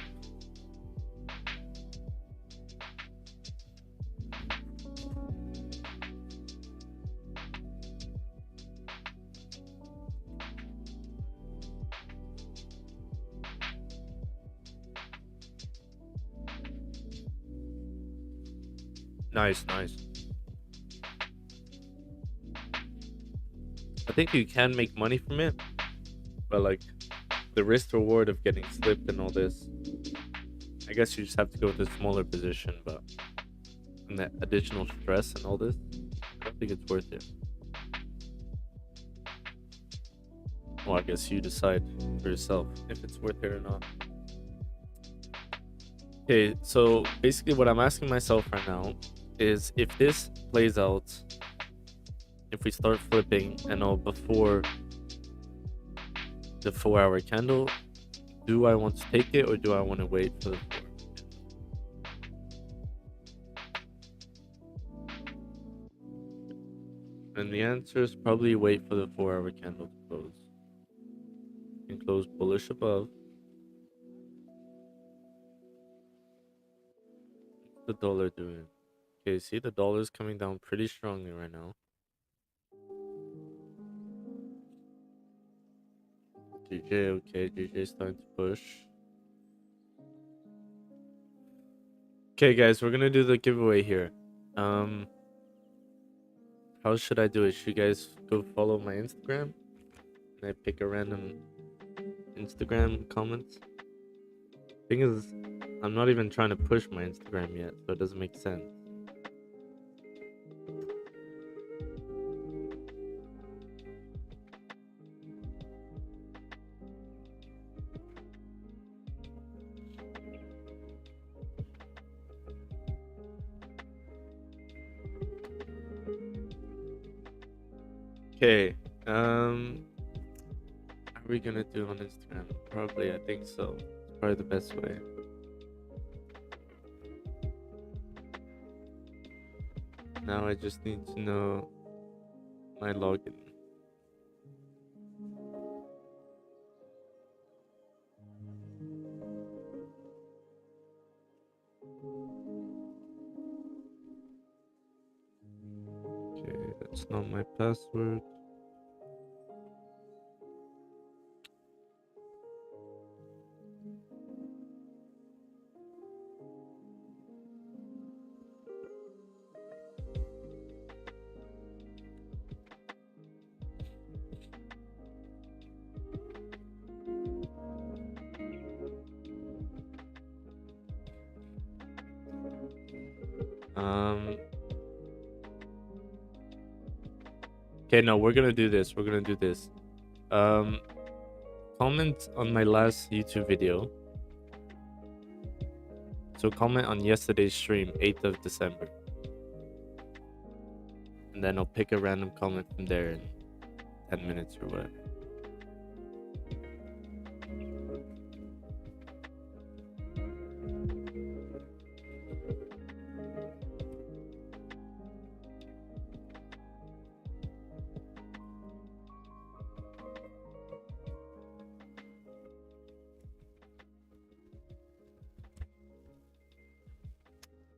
Nice, nice. I think you can make money from it, but like the risk reward of getting slipped and all this, I guess you just have to go with a smaller position, but and that additional stress and all this, I don't think it's worth it. Well, I guess you decide for yourself if it's worth it or not. Okay, so basically what I'm asking myself right now is if this plays out, if we start flipping and all before the 4-hour candle, do I want to take it or do I want to wait for the 4-hour candle? And the answer is probably wait for the 4-hour candle to close. You can close bullish above. What's the dollar doing? Okay, see the dollar's coming down pretty strongly right now. GJ, okay, GJ starting to push. Okay, guys, we're gonna do the giveaway here. How should I do it? Should you guys go follow my Instagram? And I pick a random Instagram comment? Thing is, I'm not even trying to push my Instagram yet, so it doesn't make sense. Okay, are we gonna do on Instagram? Probably, I think so. It's probably the best way. Now I just need to know my login. Okay, that's not my password. Okay, no, we're gonna do this. We're gonna do this. Comment on my last YouTube video. So comment on yesterday's stream, 8th of December. And then I'll pick a random comment from there in 10 minutes or whatever.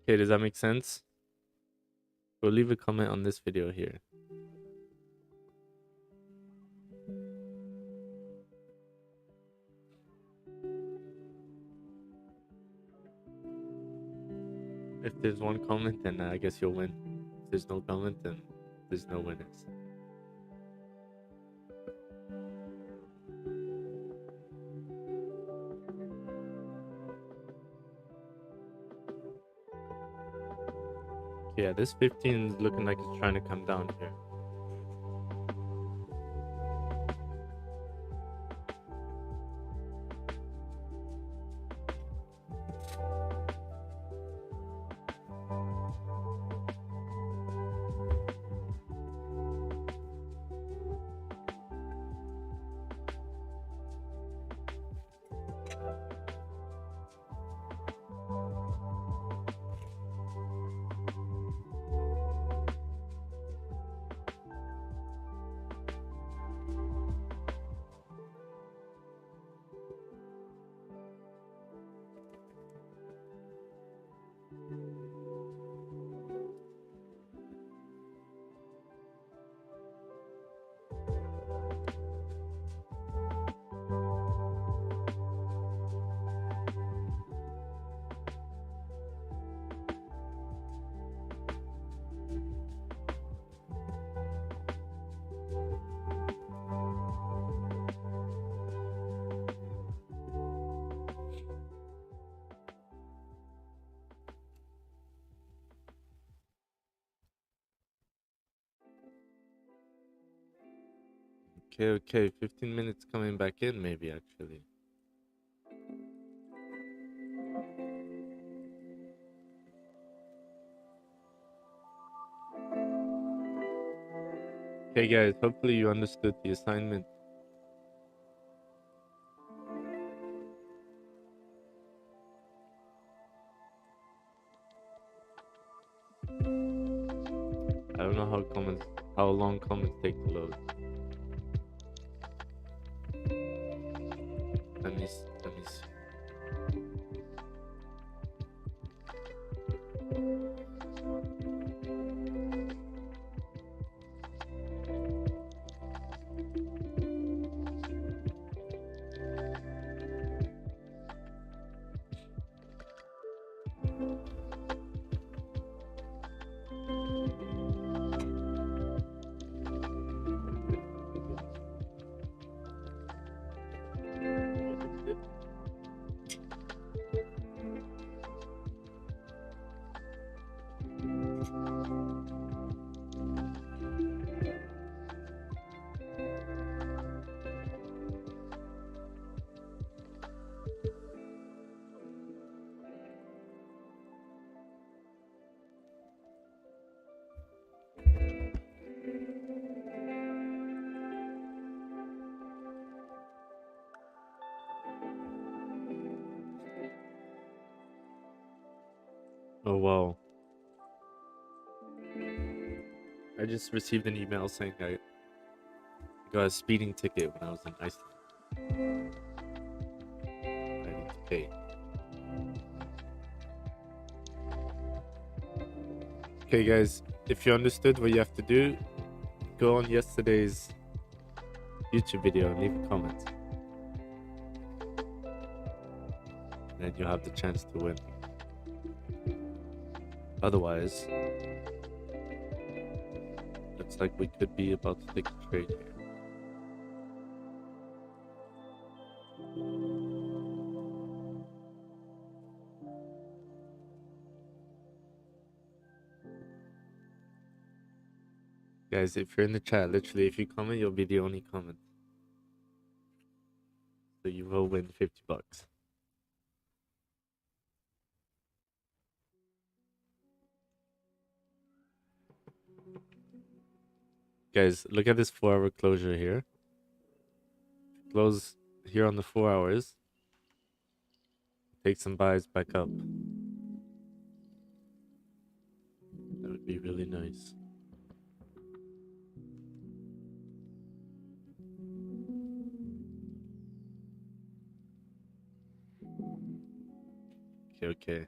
Okay, does that make sense? Go leave a comment on this video here. If there's one comment, then I guess you'll win. If there's no comment, then there's no winners. Yeah, this 15 is looking like it's trying to come down here. Okay, 15 minutes coming back in, maybe actually. Okay, guys, hopefully you understood the assignment. I don't know how long comments take to load. Let me see. Oh wow. I just received an email saying I got a speeding ticket when I was in Iceland. I need to pay. Okay guys, if you understood what you have to do, go on yesterday's YouTube video and leave a comment. And then you'll have the chance to win. Otherwise, looks like we could be about to take a trade here. Guys, if you're in the chat, literally, if you comment, you'll be the only comment. So you will win 50 bucks. Guys, look at this 4-hour closure here. Close here on the 4 hours. Take some buys back up. That would be really nice. Okay.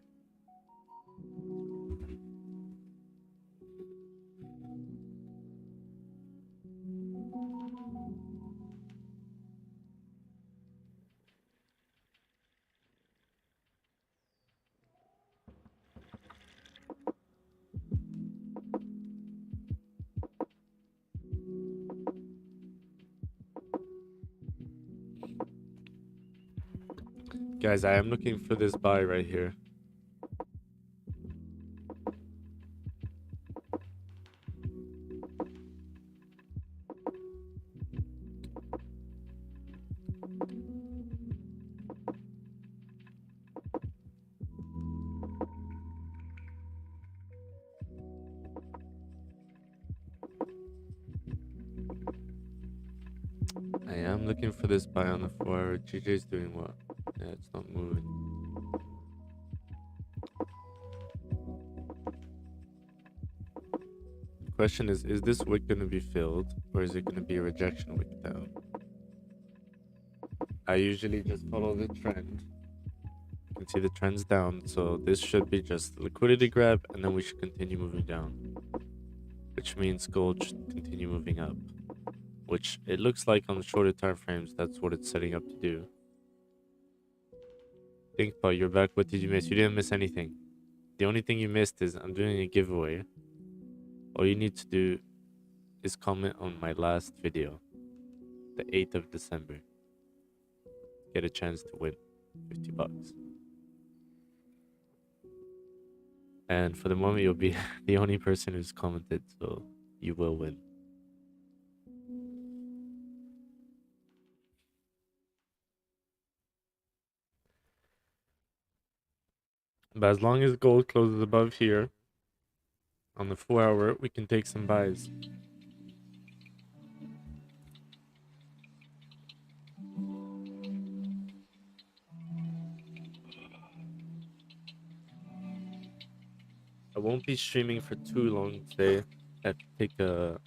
Guys, I am looking for this buy right here. I'm looking for this buy on the 4-hour. GJ's doing what? Yeah, it's not moving. Question is this wick going to be filled or is it going to be a rejection wick down? I usually just follow the trend. You can see the trend's down, so this should be just a liquidity grab and then we should continue moving down. Which means gold should continue moving up. Which it looks like on the shorter time frames, that's what it's setting up to do. Think about you're back. What did you miss? You didn't miss anything. The only thing you missed is I'm doing a giveaway. All you need to do is comment on my last video, the 8th of December. Get a chance to win 50 bucks. And for the moment, you'll be the only person who's commented, so you will win. But as long as gold closes above here, on the 4-hour, we can take some buys. I won't be streaming for too long today. I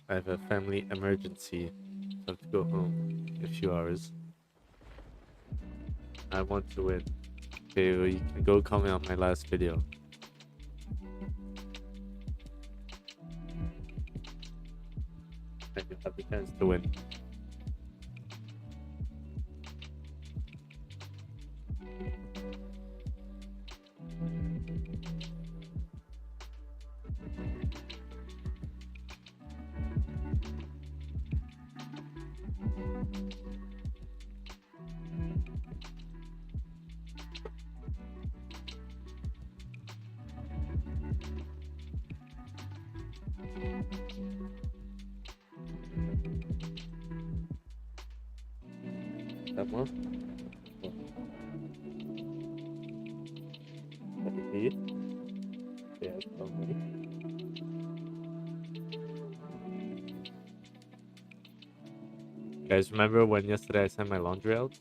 have a family emergency. So I have to go home in a few hours. I want to win. Okay, well, you can go comment on my last video. And you have the chance to win. That one? Yeah, it's probably. Guys, remember when yesterday I sent my laundry out?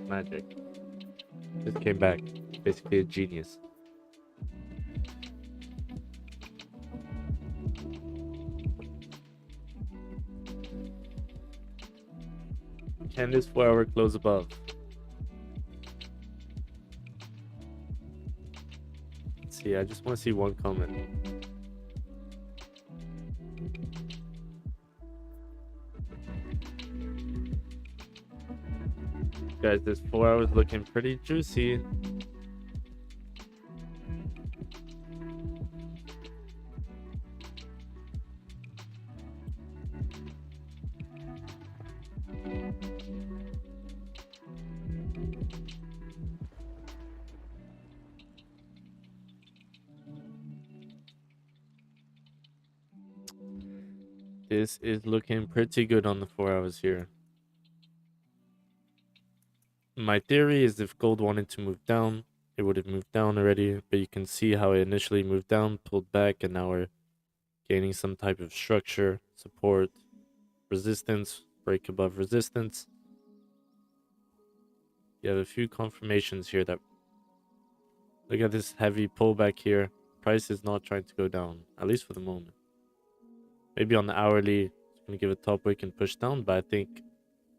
Magic. Just came back. Basically a genius. Can this 4-hour close above? Let's see, I just want to see one comment. Guys, this 4 hours looking pretty juicy. This is looking pretty good on the 4 hours here. My theory is if gold wanted to move down, it would have moved down already, but you can see how it initially moved down, pulled back, and now we're gaining some type of structure, support, resistance, break above resistance. You have a few confirmations here that look at this heavy pullback here. Price is not trying to go down, at least for the moment. Maybe on the hourly, it's going to give a top wick and push down, but I think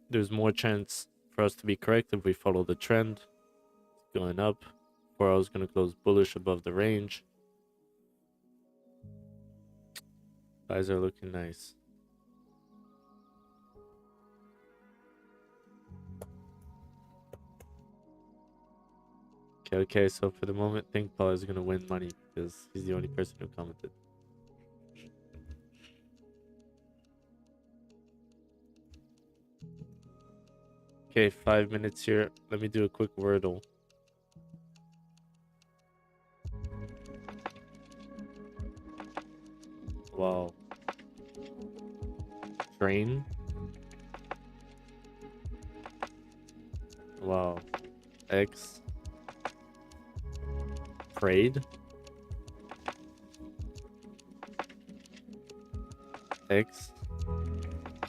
there's more chance for us to be correct if we follow the trend. It's going up. 4 hours going to close bullish above the range. Buys are looking nice. Okay, so for the moment, Think Paul is going to win money because he's the only person who commented. Okay, 5 minutes here. Let me do a quick Wordle. Wow. Train. Wow. X. Prayed. X.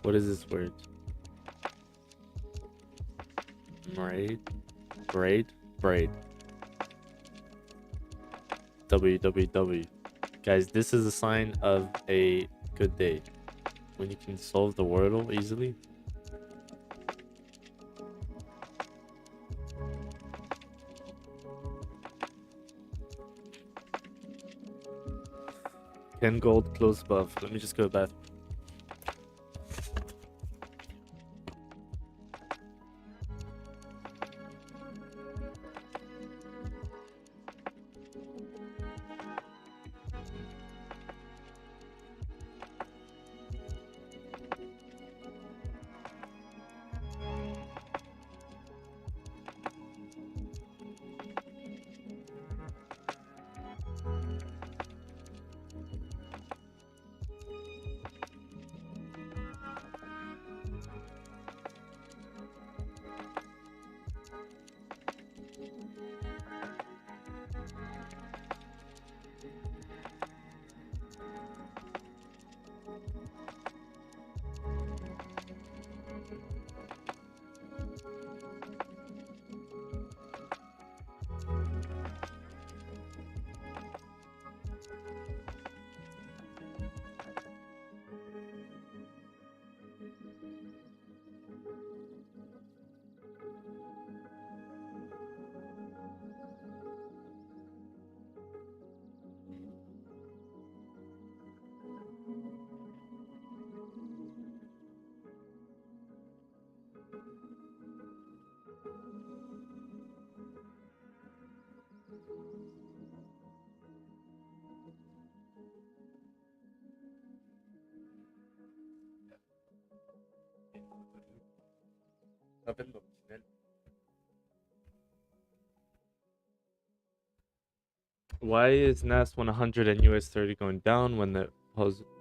What is this word? Braid. www. Guys, this is a sign of a good day. When you can solve the Wordle easily. Ken Gold close above. Let me just go back. Why is NAS 100 and US 30 going down when the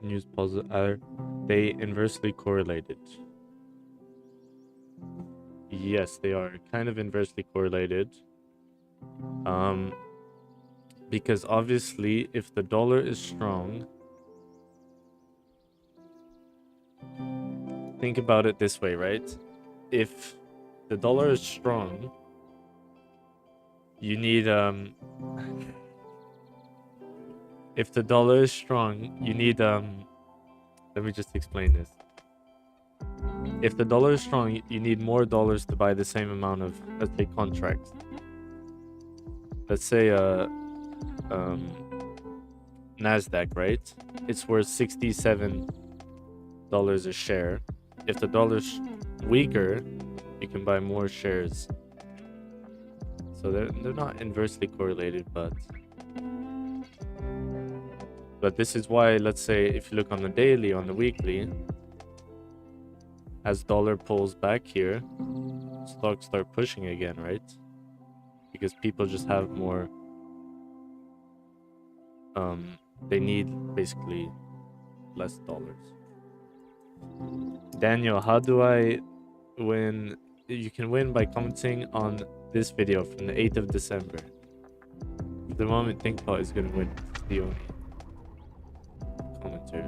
news are they inversely correlated? Yes, they are kind of inversely correlated. Because obviously if the dollar is strong, think about it this way, right? If the dollar is strong, you need if the dollar is strong, you need let me just explain this. If the dollar is strong, you need more dollars to buy the same amount of, let's say, contracts. Let's say Nasdaq, right? It's worth $67 a share. If the dollar's weaker, you can buy more shares. So they're not inversely correlated, but this is why, let's say, if you look on the daily, on the weekly, as dollar pulls back here, stocks start pushing again, right? Because people just have more, they need basically less dollars. Daniel, how do I win? You can win by commenting on this video from the 8th of December. At the moment, ThinkPot is going to win. It's the only commenter.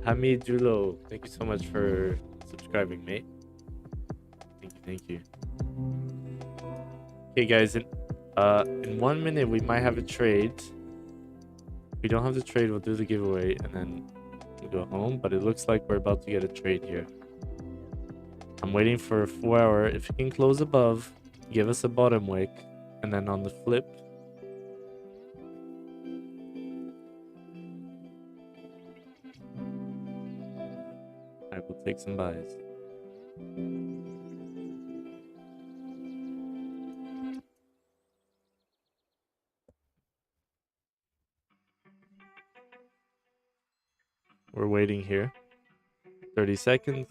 Hamid Julo, thank you so much for subscribing, mate. Thank you. Okay, guys, in 1 minute we might have a trade. If we don't have the trade, we'll do the giveaway and then we'll go home. But it looks like we're about to get a trade here. I'm waiting for a 4 hour. If you can close above, give us a bottom wick, and then on the flip, I will take some buys. We're waiting here. 30 seconds.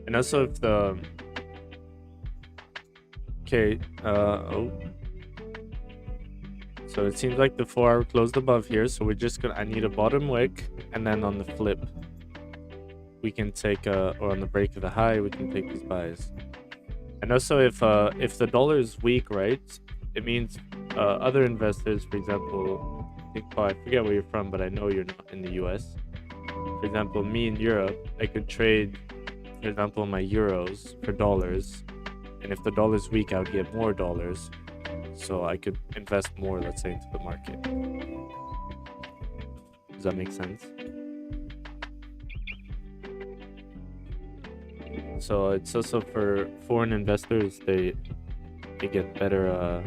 And also if the So it seems like the 4-hour closed above here. So we're just gonna, I need a bottom wick, and then on the flip, we can take or on the break of the high, we can take these buys. And also if the dollar is weak, right, it means other investors, for example, I forget where you're from, but I know you're not in the US. For example, me in Europe, I could trade, for example, my euros for dollars, and if the dollar's weak, I would get more dollars, so I could invest more, let's say, into the market. Does that make sense? So it's also for foreign investors, they get better,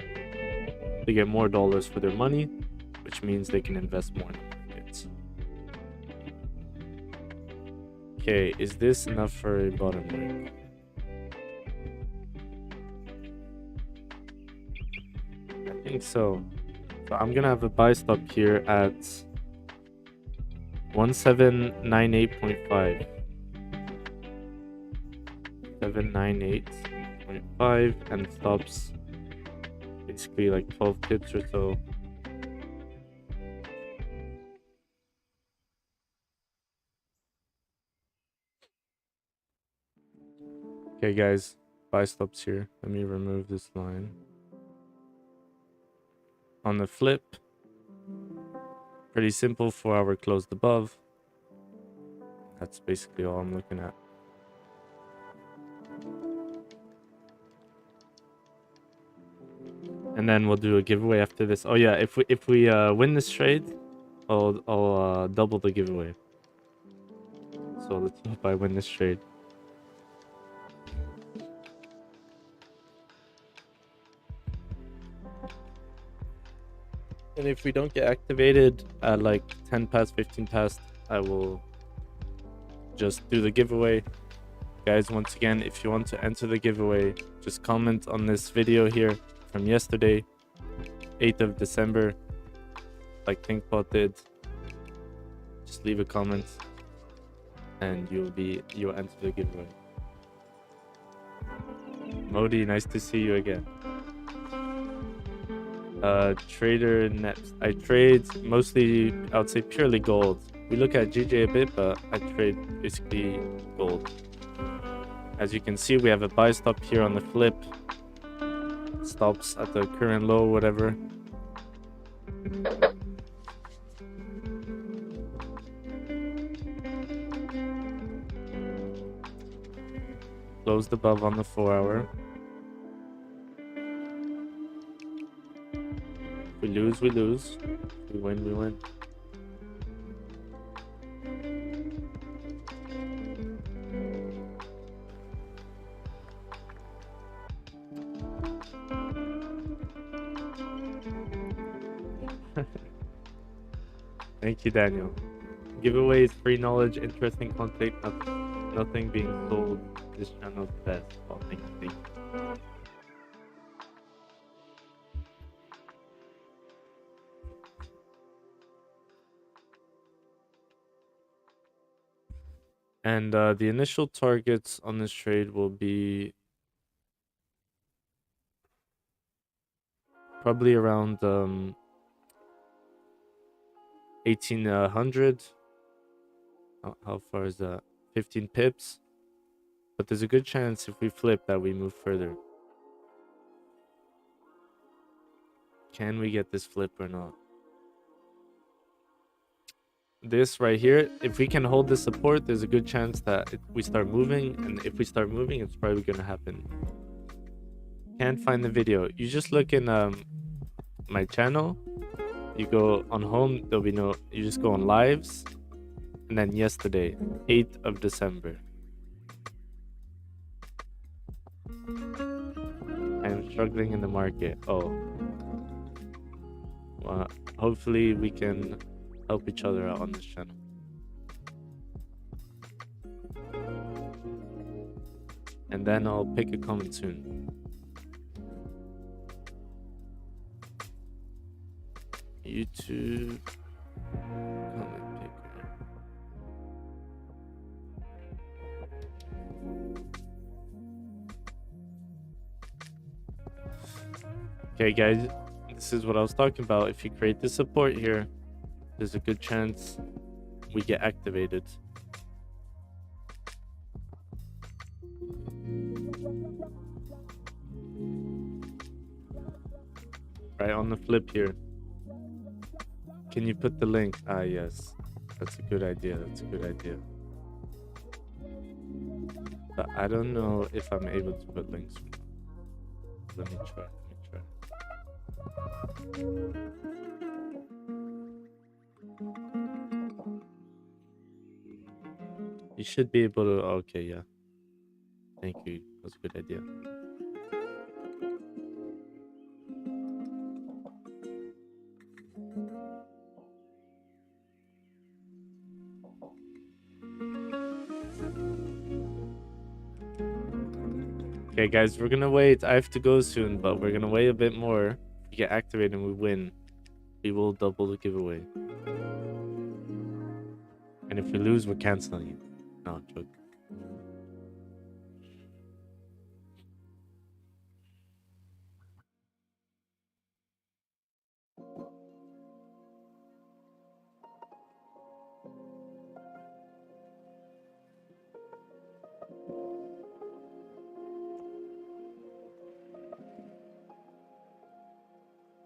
they get more dollars for their money, which means they can invest more in the markets. Okay, is this enough for a bottom wick? I think so. So I'm gonna have a buy stop here at 1798.5. 798.5, and stops basically like 12 pips or so. Okay guys, buy stops here. Let me remove this line. On the flip, pretty simple, 4-hour closed above. That's basically all I'm looking at. And then we'll do a giveaway after this. Oh yeah, if we win this trade, I'll double the giveaway. So let's hope I win this trade. And if we don't get activated at like 10 past, 15 past, I will just do the giveaway. Guys, once again, if you want to enter the giveaway, just comment on this video here from yesterday, 8th of December, like ThinkBot did. Just leave a comment and you'll enter the giveaway. Modi, nice to see you again. Trader net. I trade mostly, I would say, purely gold. We look at GJ a bit, but I trade basically gold. As you can see, we have a buy stop here on the flip. Stops at the current low, whatever. Closed above on the 4-hour. We lose, we lose. We win, we win. Thank you, Daniel. Giveaways, free knowledge, interesting content, nothing being sold. This channel's best. Oh, thank you. And the initial targets on this trade will be probably around 1800. How far is that? 15 pips. But there's a good chance if we flip that we move further. Can we get this flip or not? This right here, if we can hold this support, there's a good chance that we start moving, and if we start moving, it's probably gonna happen. Can't find the video. You just look in my channel, you go on home, there'll be no, you just go on lives, and then yesterday, 8th of December. I'm struggling in the market. Oh, well, hopefully we can help each other out on this channel. And then I'll pick a comment soon. YouTube comment picker. Okay guys, This is what I was talking about. If you create the support here, there's a good chance we get activated. Right on the flip here. Can you put the link? Ah, yes. That's a good idea. That's a good idea. But I don't know if I'm able to put links. Let me try. You should be able to. Okay, yeah. Thank you. That's a good idea. Okay, guys, we're gonna wait. I have to go soon, but we're gonna wait a bit more. If we get activated and we win, we will double the giveaway. And if we lose, we're canceling it. No, joke.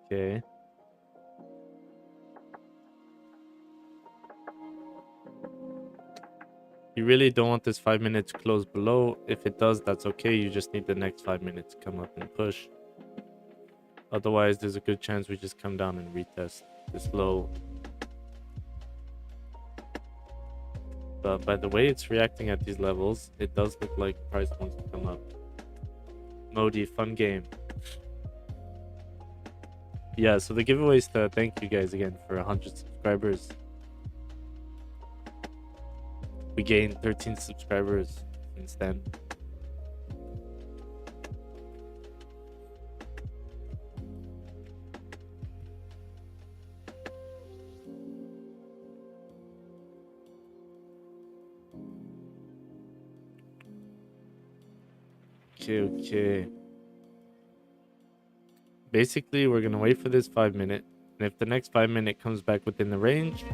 Okay. You really don't want this 5 minutes to close below. If it does, that's okay. You just need the next 5 minutes to come up and push. Otherwise, there's a good chance we just come down and retest this low. But by the way it's reacting at these levels, it does look like price wants to come up. Modi, fun game. Yeah, so the giveaway is to thank you guys again for 100 subscribers. We gained 13 subscribers since then. Okay. Basically, we're gonna wait for this 5 minute, and if the next 5 minute comes back within the range,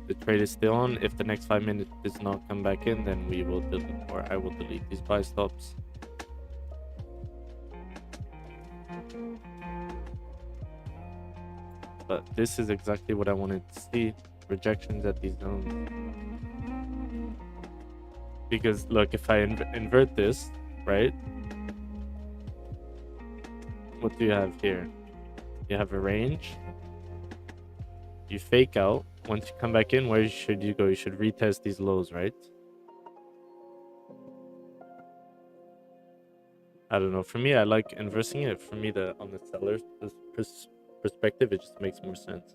the trade is still on. If the next 5 minutes does not come back in, then we will delete, or I will delete these buy stops. But this is exactly what I wanted to see. Rejections at these zones. Because look, if I invert this, right? What do you have here? You have a range. You fake out. Once you come back in, where should you go? You should retest these lows, right? I don't know. For me, I like inversing it. For me, on the seller's perspective, it just makes more sense.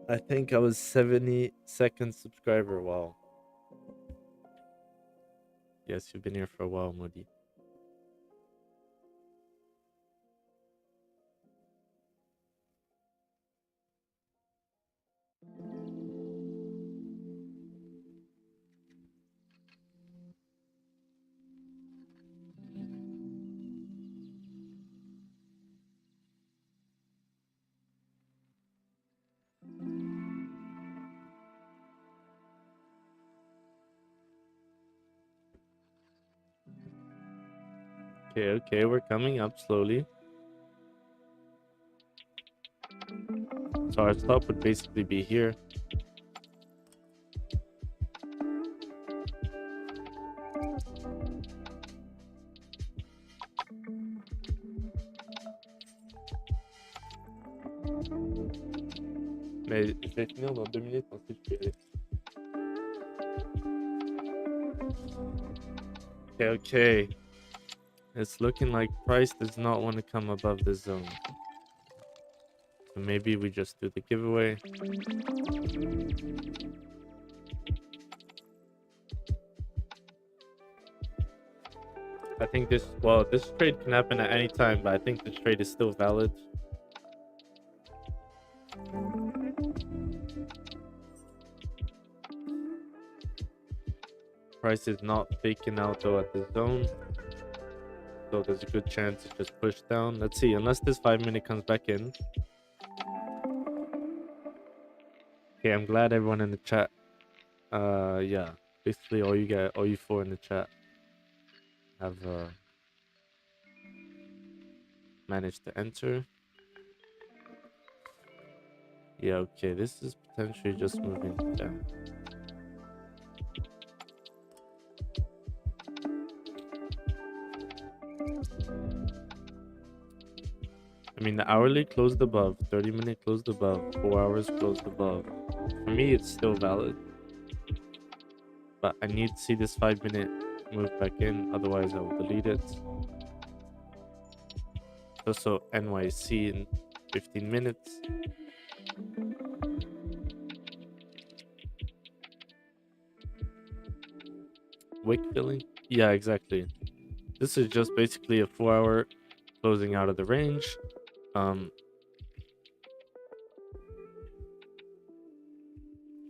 I think I was 72nd subscriber. Wow. Yes, you've been here for a while, Modi. Okay, we're coming up slowly. So our stop would basically be here. Mais je vais finir dans 2 minutes, ensuite je peux y aller. Okay. It's looking like price does not want to come above the zone. So maybe we just do the giveaway. I think this trade can happen at any time, but I think this trade is still valid. Price is not faking out though at the zone. so there's a good chance it just pushed down. Let's see, unless this 5-minute comes back in. Okay, I'm glad everyone in the chat. Yeah, basically all you four in the chat have managed to enter. Yeah, okay, this is potentially just moving down. I mean, the hourly closed above, 30-minute closed above, 4 hours closed above. For me, it's still valid, but I need to see this 5-minute move back in, otherwise I will delete it. Also, NYC in 15 minutes. Wick filling? Yeah, exactly. This is just basically a 4-hour closing out of the range.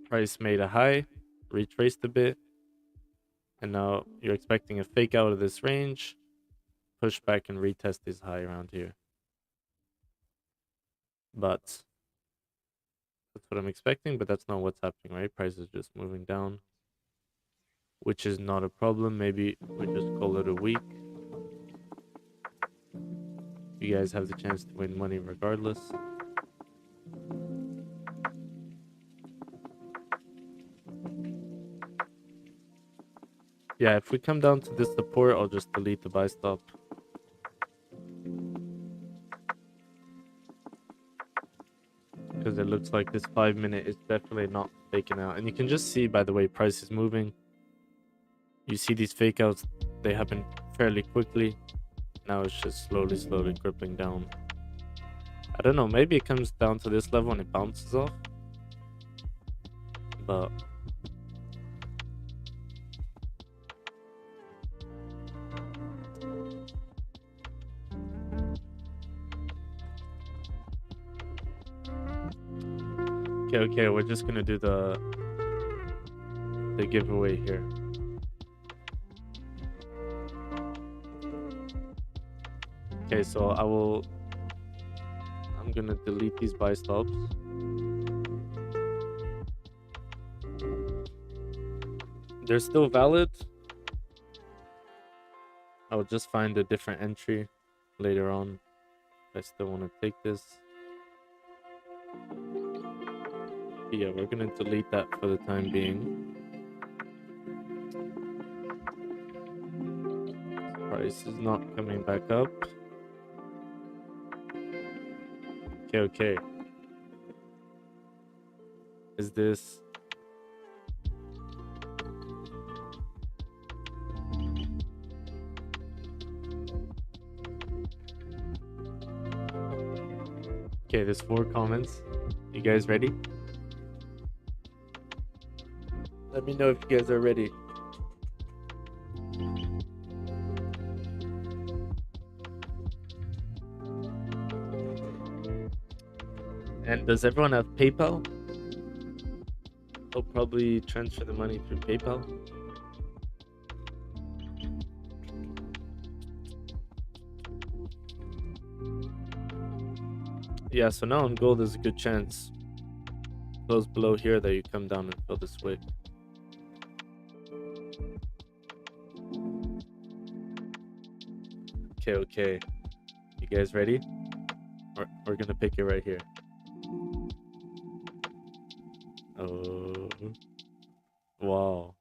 Price made a high, retraced a bit, and now you're expecting a fake out of this range, push back and retest this high around here. But that's what I'm expecting, but that's not what's happening, right? Price is just moving down, which is not a problem. Maybe we just call it a week. You guys have the chance to win money regardless. Yeah, if we come down to this support, I'll just delete the buy stop. Because it looks like this 5-minute is definitely not faking out. And you can just see by the way price is moving. You see these fake outs, they happen fairly quickly. Now it's just slowly crippling down. I don't know, maybe it comes down to this level and it bounces off. But okay, we're just gonna do the giveaway here. Okay, so I'm gonna delete these buy stops. They're still valid. I'll just find a different entry later on if I still want to take this. But yeah, we're gonna delete that for the time being. Price is not coming back up. Okay. Is this... Okay, there's 4 comments. You guys ready? Let me know if you guys are ready. And does everyone have PayPal? I'll probably transfer the money through PayPal. Yeah, so now on gold there's a good chance close below here that you come down and fill this wick. Okay. You guys ready? We're gonna pick it right here. Oh, wow.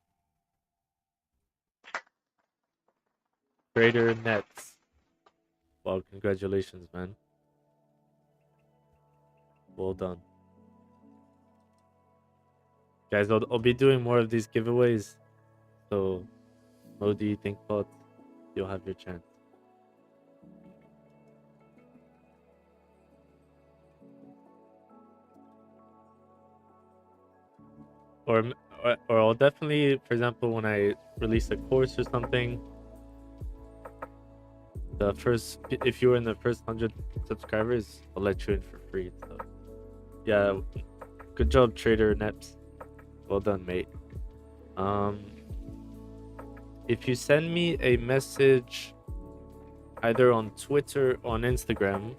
Trader Nets. Wow, congratulations, man. Well done. Guys, I'll be doing more of these giveaways. So, Modi, ThinkPod, you'll have your chance. Or I'll definitely, for example, when I release a course or something, if you were in the first 100 subscribers, I'll let you in for free. So, yeah, good job, Trader Neps. Well done, mate. If you send me a message either on Twitter or on Instagram.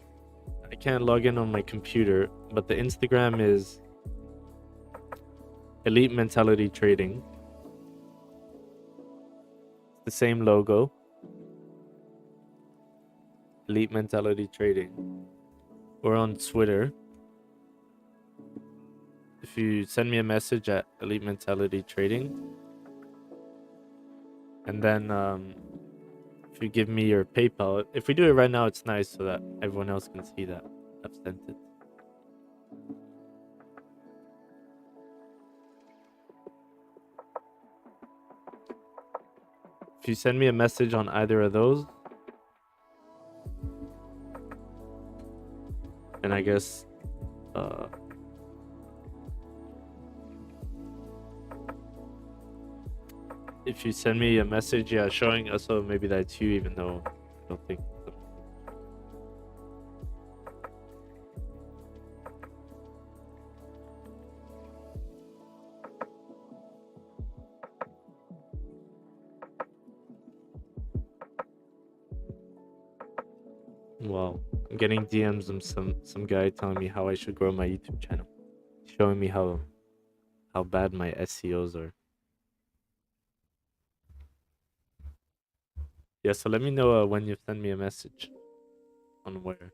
I can't log in on my computer, but the Instagram is Elite Mentality Trading. It's the same logo. Elite Mentality Trading. Or on Twitter. If you send me a message at Elite Mentality Trading, and then if you give me your PayPal, if we do it right now, it's nice so that everyone else can see that I've sent it. If you send me a message on either of those, then I guess if you send me a message, yeah, showing us, so maybe that's you, even though I don't think so. Wow, I'm getting DMs from some guy telling me how I should grow my YouTube channel, showing me how bad my SEOs are. Yeah, so let me know when you send me a message on where.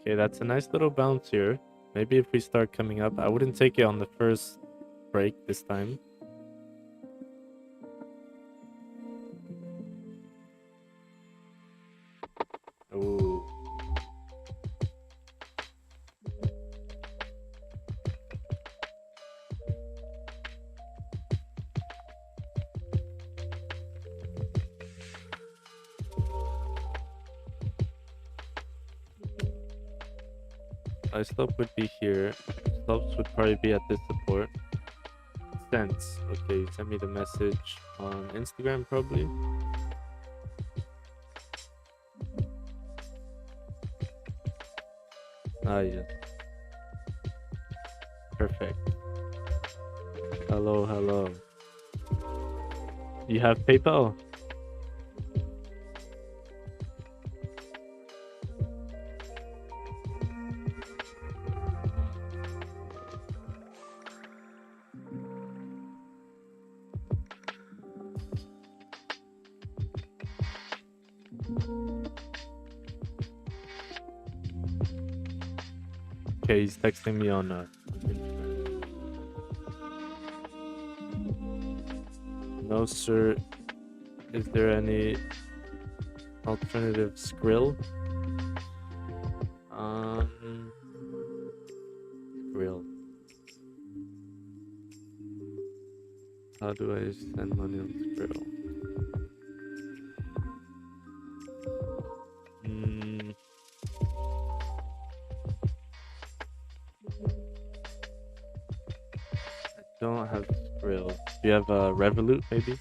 Okay, that's a nice little bounce here. Maybe if we start coming up, I wouldn't take it on the first break this time. Ooh. My stop would be here. Stops would probably be at this support. Cents. Okay, send me the message on Instagram probably. Ah, yes. Perfect. Hello, hello. You have PayPal? Okay, he's texting me on Instagram. No, sir. Is there any alternative Skrill? Skrill. How do I send money on Skrill? I don't have Skrill. Do you have a Revolut maybe?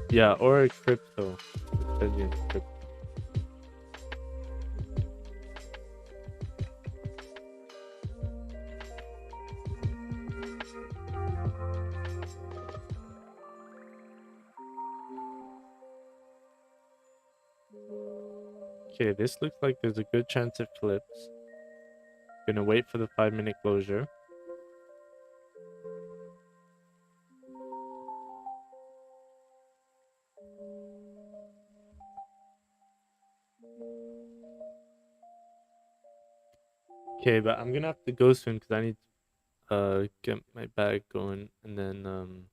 Yeah, or a crypto. Brazilian crypto. Okay, this looks like there's a good chance it flips. Gonna wait for the 5-minute closure. Okay, but I'm gonna have to go soon because I need to get my bag going, and then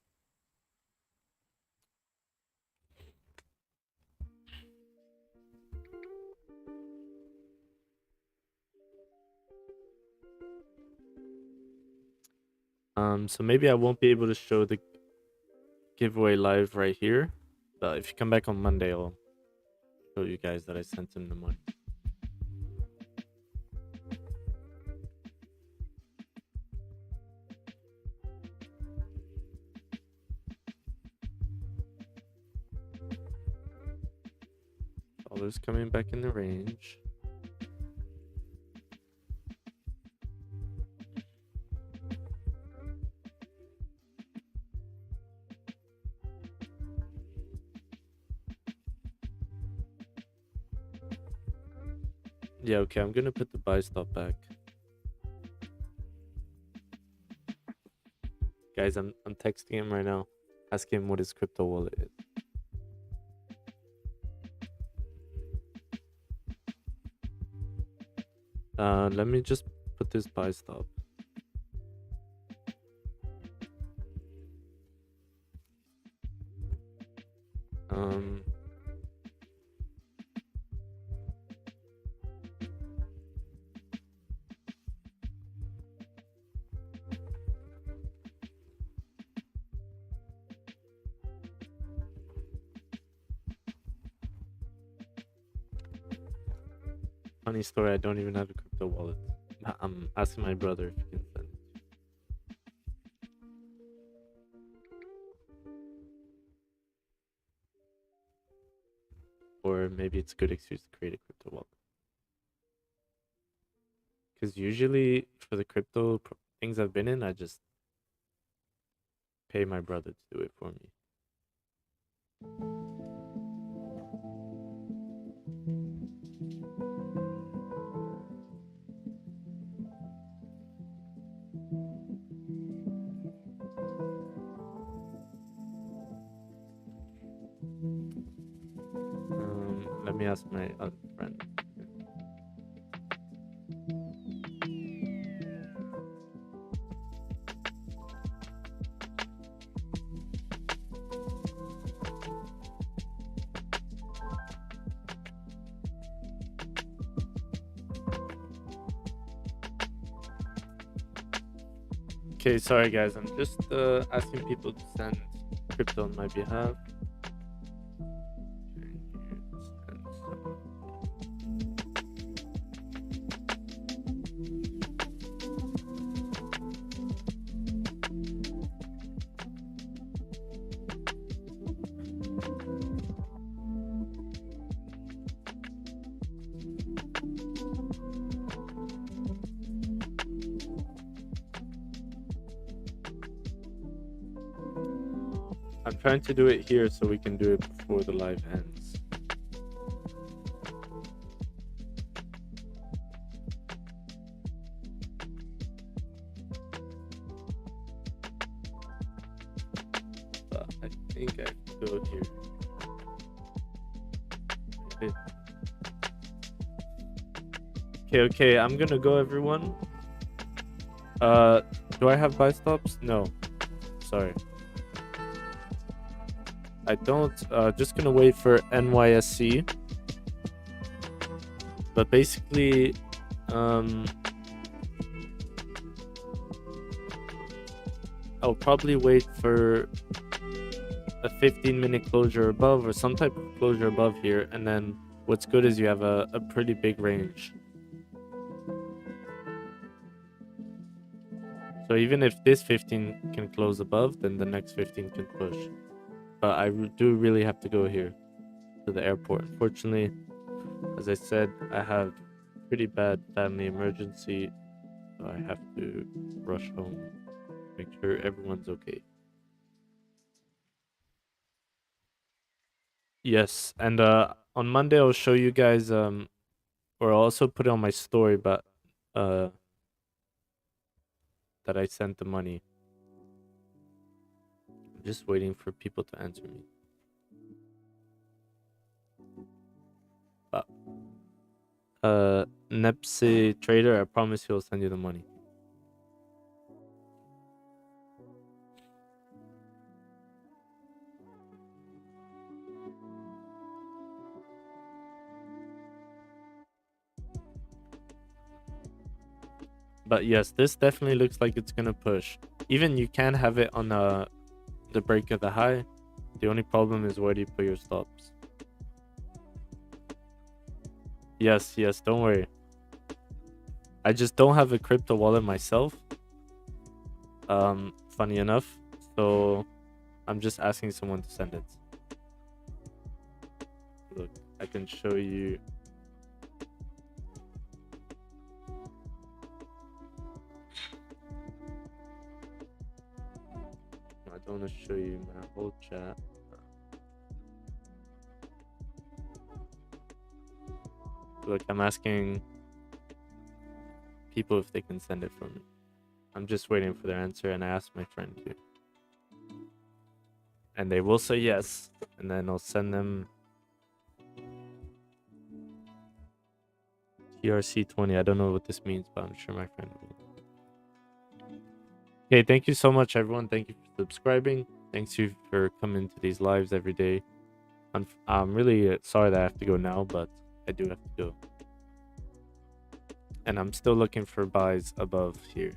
so maybe I won't be able to show the giveaway live right here, but if you come back on Monday, I'll show you guys that I sent him the money. Dollar's coming back in the range. Yeah, okay, I'm gonna put the buy stop back. Guys, I'm texting him right now, asking him what his crypto wallet is. Let me just put this buy stop. Funny story, I don't even have a crypto wallet. I'm asking my brother if he can send it. Or maybe it's a good excuse to create a crypto wallet. Because usually for the crypto things I've been in, I just pay my brother to do it for me. Let me ask my other friend. Okay, sorry guys, I'm just asking people to send crypto on my behalf. I'm trying to do it here so we can do it before the live ends. But I think I can go here. Okay, I'm gonna go, everyone. Do I have buy stops? No. Sorry. I don't. Just gonna wait for NYSC. But basically, I'll probably wait for a 15-minute closure above or some type of closure above here, and then what's good is you have a pretty big range. So even if this 15 can close above, then the next 15 can push. But I do really have to go here to the airport. Unfortunately, as I said, I have pretty bad family emergency, so I have to rush home, make sure everyone's okay. Yes, and on Monday I'll show you guys, or I'll also put it on my story, but that I sent the money. I'm just waiting for people to answer me. But Nepsi Trader, I promise he'll send you the money. But yes, this definitely looks like it's gonna push. Even you can have it on the break of the high. The only problem is where do you put your stops? Yes, don't worry. I just don't have a crypto wallet myself. Funny enough. So I'm just asking someone to send it. Look, I can show you. I don't want to show you my whole chat. Look, I'm asking people if they can send it for me. I'm just waiting for their answer, and I asked my friend to. And they will say yes, and then I'll send them TRC20. I don't know what this means, but I'm sure my friend will. Okay, thank you so much, everyone. Thank you for subscribing. Thanks you for coming to these lives every day. I'm really sorry that I have to go now, but I do have to go. And I'm still looking for buys above here.